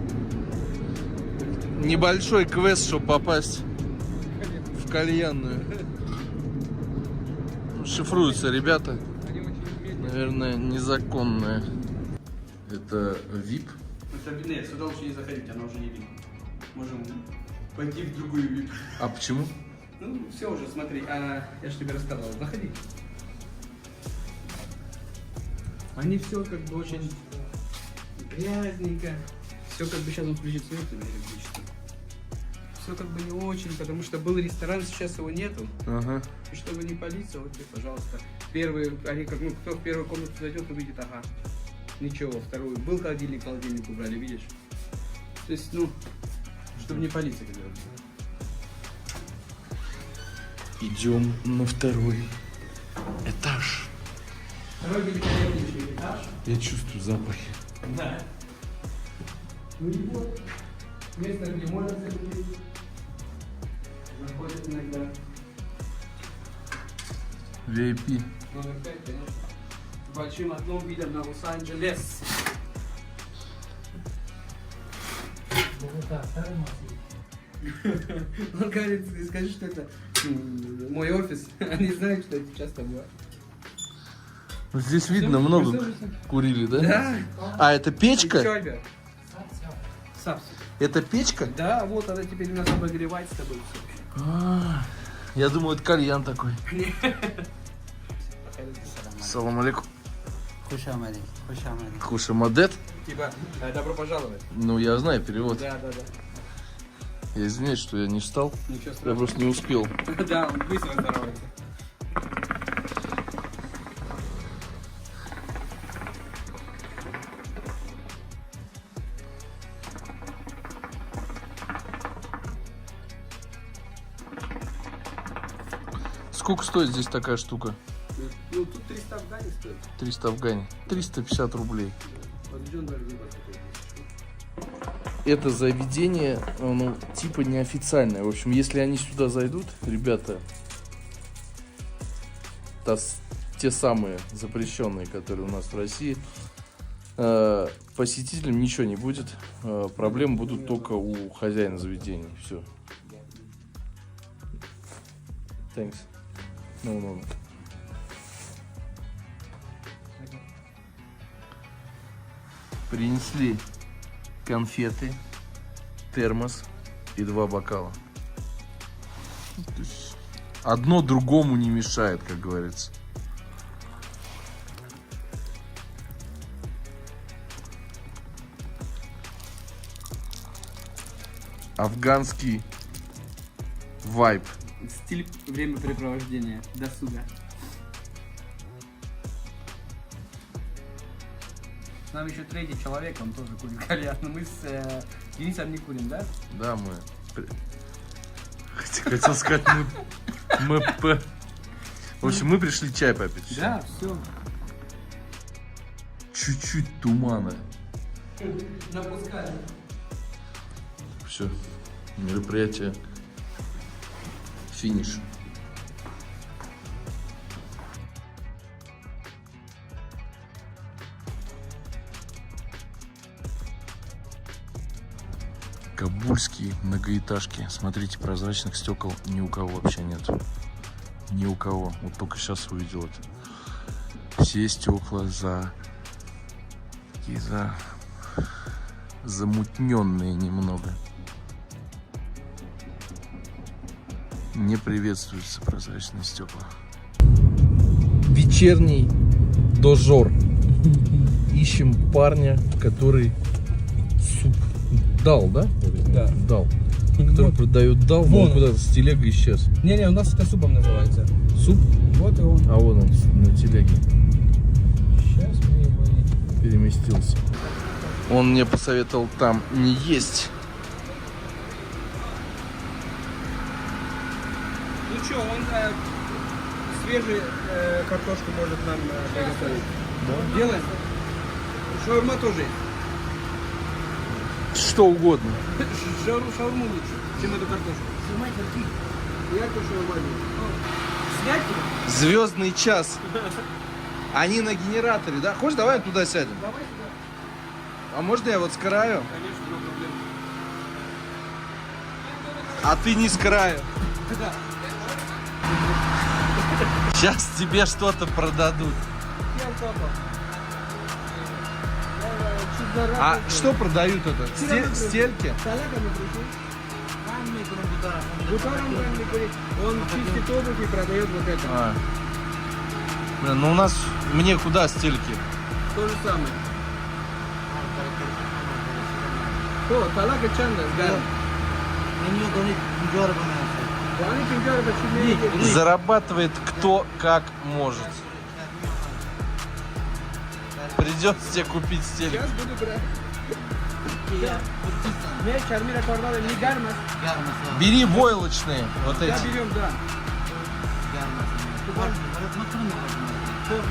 Небольшой квест, чтобы попасть в кальянную. Шифруются ребята. Они очень медленные. Наверное, незаконные. Это VIP. Это, нет, сюда лучше не заходить, она уже не видно. Можем пойти в другую VIP. А почему? Ну, все уже, смотри, я же тебе рассказывал, заходи. Они все как бы очень грязненько. Все как бы сейчас он включит свет или электричество. Все как бы не очень, потому что был ресторан, сейчас его нету. Ага. И чтобы не палиться, вот ты, пожалуйста. Первый, они как, ну, кто в первую комнату зайдет, увидит, ага. Ничего, вторую. Был холодильник убрали, видишь? То есть, ну, чтобы не палиться, как говорится. Идем на второй этаж. Второй великолепнейший этаж. Я чувствую запахи. Да. Ну и вот, место, где можно закурить. Заходит иногда. VIP. Номер 5, конечно. С большим окном видом на Лос-Анджелес. Он говорит, скажи, что это мой офис. Они знают, что это часто бывает. Здесь видно, много курили, да? Да. А, это печка? Чойбер. Сапси. Это печка? Да, вот она теперь у нас обогревает с тобой все. Я думал, это кальян такой. Салам алейкум. Хушамади. Хушамадет? Типа, добро пожаловать. Ну, я знаю перевод. Да. Я извиняюсь, что я не встал. Ничего Я страшного. просто не успел. Да, он быстро здоровается. Сколько стоит здесь такая штука? Ну, тут 300 афгани стоит. 300 афгани. 350 рублей. Подведен даже выбор такой. Это заведение, ну, типа неофициальное. В общем, если они сюда зайдут, ребята, те самые запрещенные, которые у нас в России, посетителям ничего не будет. Проблемы будут только у хозяина заведения. Все. Thanks. No. Принесли конфеты, термос и 2 бокала. То есть одно другому не мешает, как говорится. Афганский вайб. Стиль времяпрепровождения, досуга. С нами еще третий человек, он тоже курит кальян. Но мы с Денисом не курим, да? Да, мы... Хотел сказать, мы... В общем, мы пришли чай попить. Всё. Да, все. Чуть-чуть тумана. Напускали. Все. Мероприятие. Финиш. Кабульские многоэтажки. Смотрите, прозрачных стекол ни у кого вообще нет. Ни у кого. Вот только сейчас увидел это. Все стекла такие замутненные немного. Не приветствуются прозрачные стекла. Вечерний дожор. Ищем парня, который суп дал, да? Да. Дал. Который продает дал, но он куда-то с телегой исчез. Не, у нас это супом называется. Суп? Вот и он. А вон он на телеге Сейчас мы его и... переместился. Он мне посоветовал там не есть. Ну что, он свежую картошку может нам приготовить. Да? Делаем. Шаурма тоже есть. что угодно. Шаурму лучше, чем эту картошку. Я эту шаурму. Снять тебя? Звездный час. Они на генераторе, да? Хочешь, давай туда сядем? Давай сюда. А можно я вот с краю? Конечно, no проблем. А ты не с краю. Да. Сейчас тебе что-то продадут. Я папа. Чуть заработал. А что продают это? Стельки? Саляками пришел. Бутаром ранний говорит. Он чистит обувь и продает вот это. А. Блин, ну у нас... Мне куда стельки? То же самое. О, талака чанда, гарм. Они пинжары почему Зарабатывает кто как может. Придется тебе купить стельки. Сейчас буду брать. Не, Чармира Корвала не гармас. Бери войлочные, вот Да, эти. берем, да.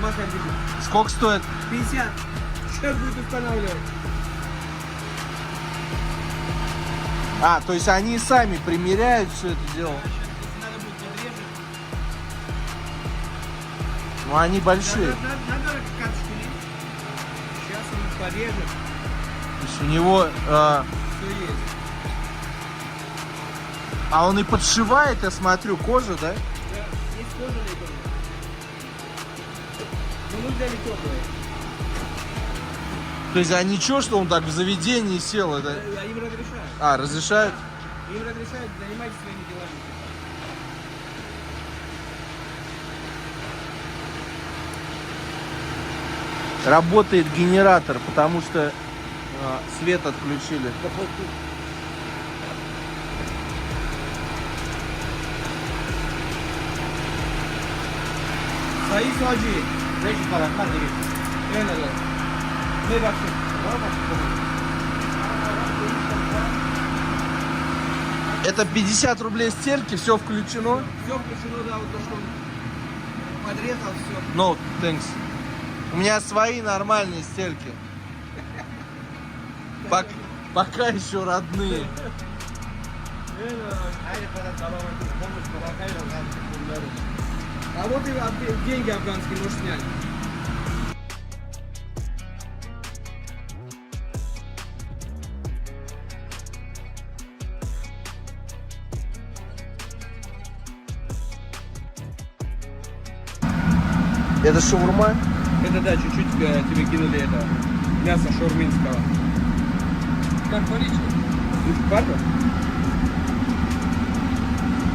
Маха держи. Сколько стоит? 50. Сейчас будет устанавливать. А, то есть они сами примеряют все это дело. Ну они большие. Надо катушку лить. Сейчас он порежет. То есть у него... Все есть. а он и подшивает, я смотрю, кожа, да? Да, есть кожаные тоже. Но мы взяли теплые. То есть а ничего, что он так в заведении сел, это... А им разрешают. А, разрешают? Им разрешают заниматься своими делами. Работает генератор, потому что свет отключили. Sayı Hacı. Ne şu karakter gibi. Öyle. Ne baksın? Это 50 рублей стельки, все включено? Все включено, да, вот то, что он подрезал, все. No, thanks. У меня свои нормальные стельки. Пока еще родные. А вот и деньги афганские можешь снять. Это шаурма? Это да, чуть-чуть тебе кинули это мясо шаурминского. Как поречь? Папа?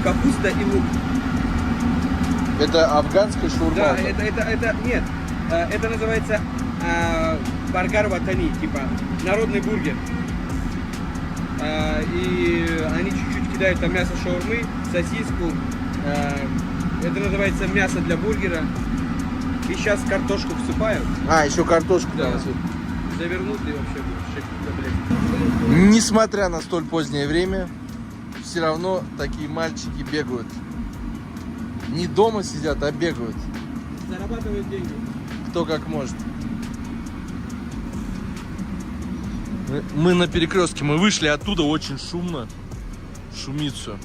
Капуста и лук. Это афганская шаурма? Да, это нет. Это называется баргар ватани, типа народный бургер. И они чуть-чуть кидают там мясо шаурмы, сосиску. Это называется мясо для бургера. И сейчас картошку всыпают. А, еще картошку. Да. там. Завернут и вообще будет. Несмотря на столь позднее время, все равно такие мальчики бегают. Не дома сидят, а бегают. Зарабатывают деньги. Кто как может. Мы на перекрестке, мы вышли оттуда, очень шумно. Шумит все.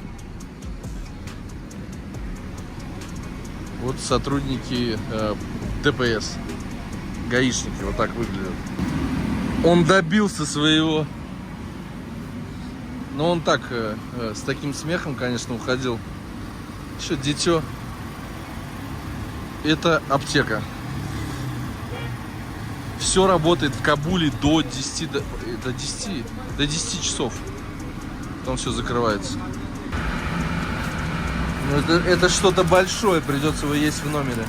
Вот сотрудники ДПС. Гаишники, вот так выглядят. Он добился своего. Но он так, с таким смехом, конечно, уходил. Еще дитё. Это аптека. Все работает в Кабуле до 10 часов. Потом все закрывается. Ну, это что-то большое, придется его есть в номере.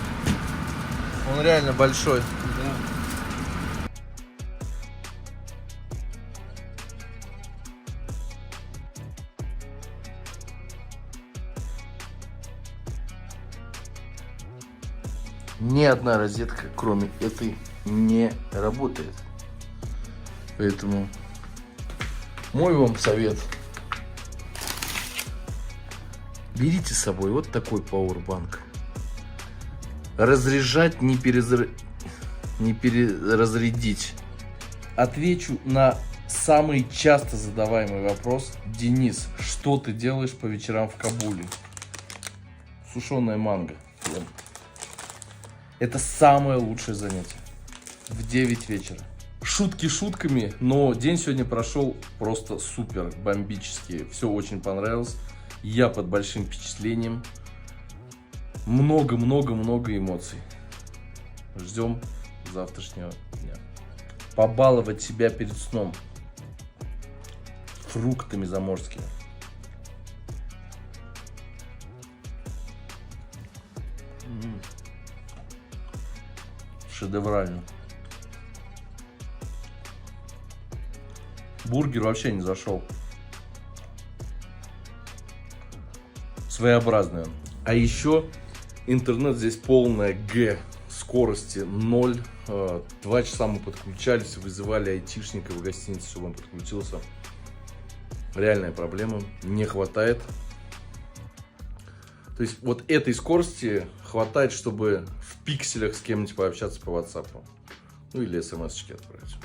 Он реально большой. Ни одна розетка, кроме этой, не работает. Поэтому мой вам совет. Берите с собой вот такой пауэрбанк. Разряжать, не переразрядить. Отвечу на Самый часто задаваемый вопрос: Денис, что ты делаешь по вечерам в Кабуле? Сушеная манго. Это самое лучшее занятие. В 9 вечера. Шутки шутками, но день сегодня прошел просто супер, бомбически. Все очень понравилось. Я под большим впечатлением. Много-много-много эмоций. Ждем завтрашнего дня. Побаловать себя перед сном фруктами заморскими. Шедеврально. Бургер вообще не зашел. Своеобразный он. А еще интернет здесь полная Г. Скорости 0. 2 часа мы подключались, вызывали айтишника в гостинице, чтобы он подключился. Реальная проблема. Не хватает. То есть вот этой скорости хватает, чтобы в пикселях с кем-нибудь пообщаться по WhatsApp. Ну или смс-очки отправить.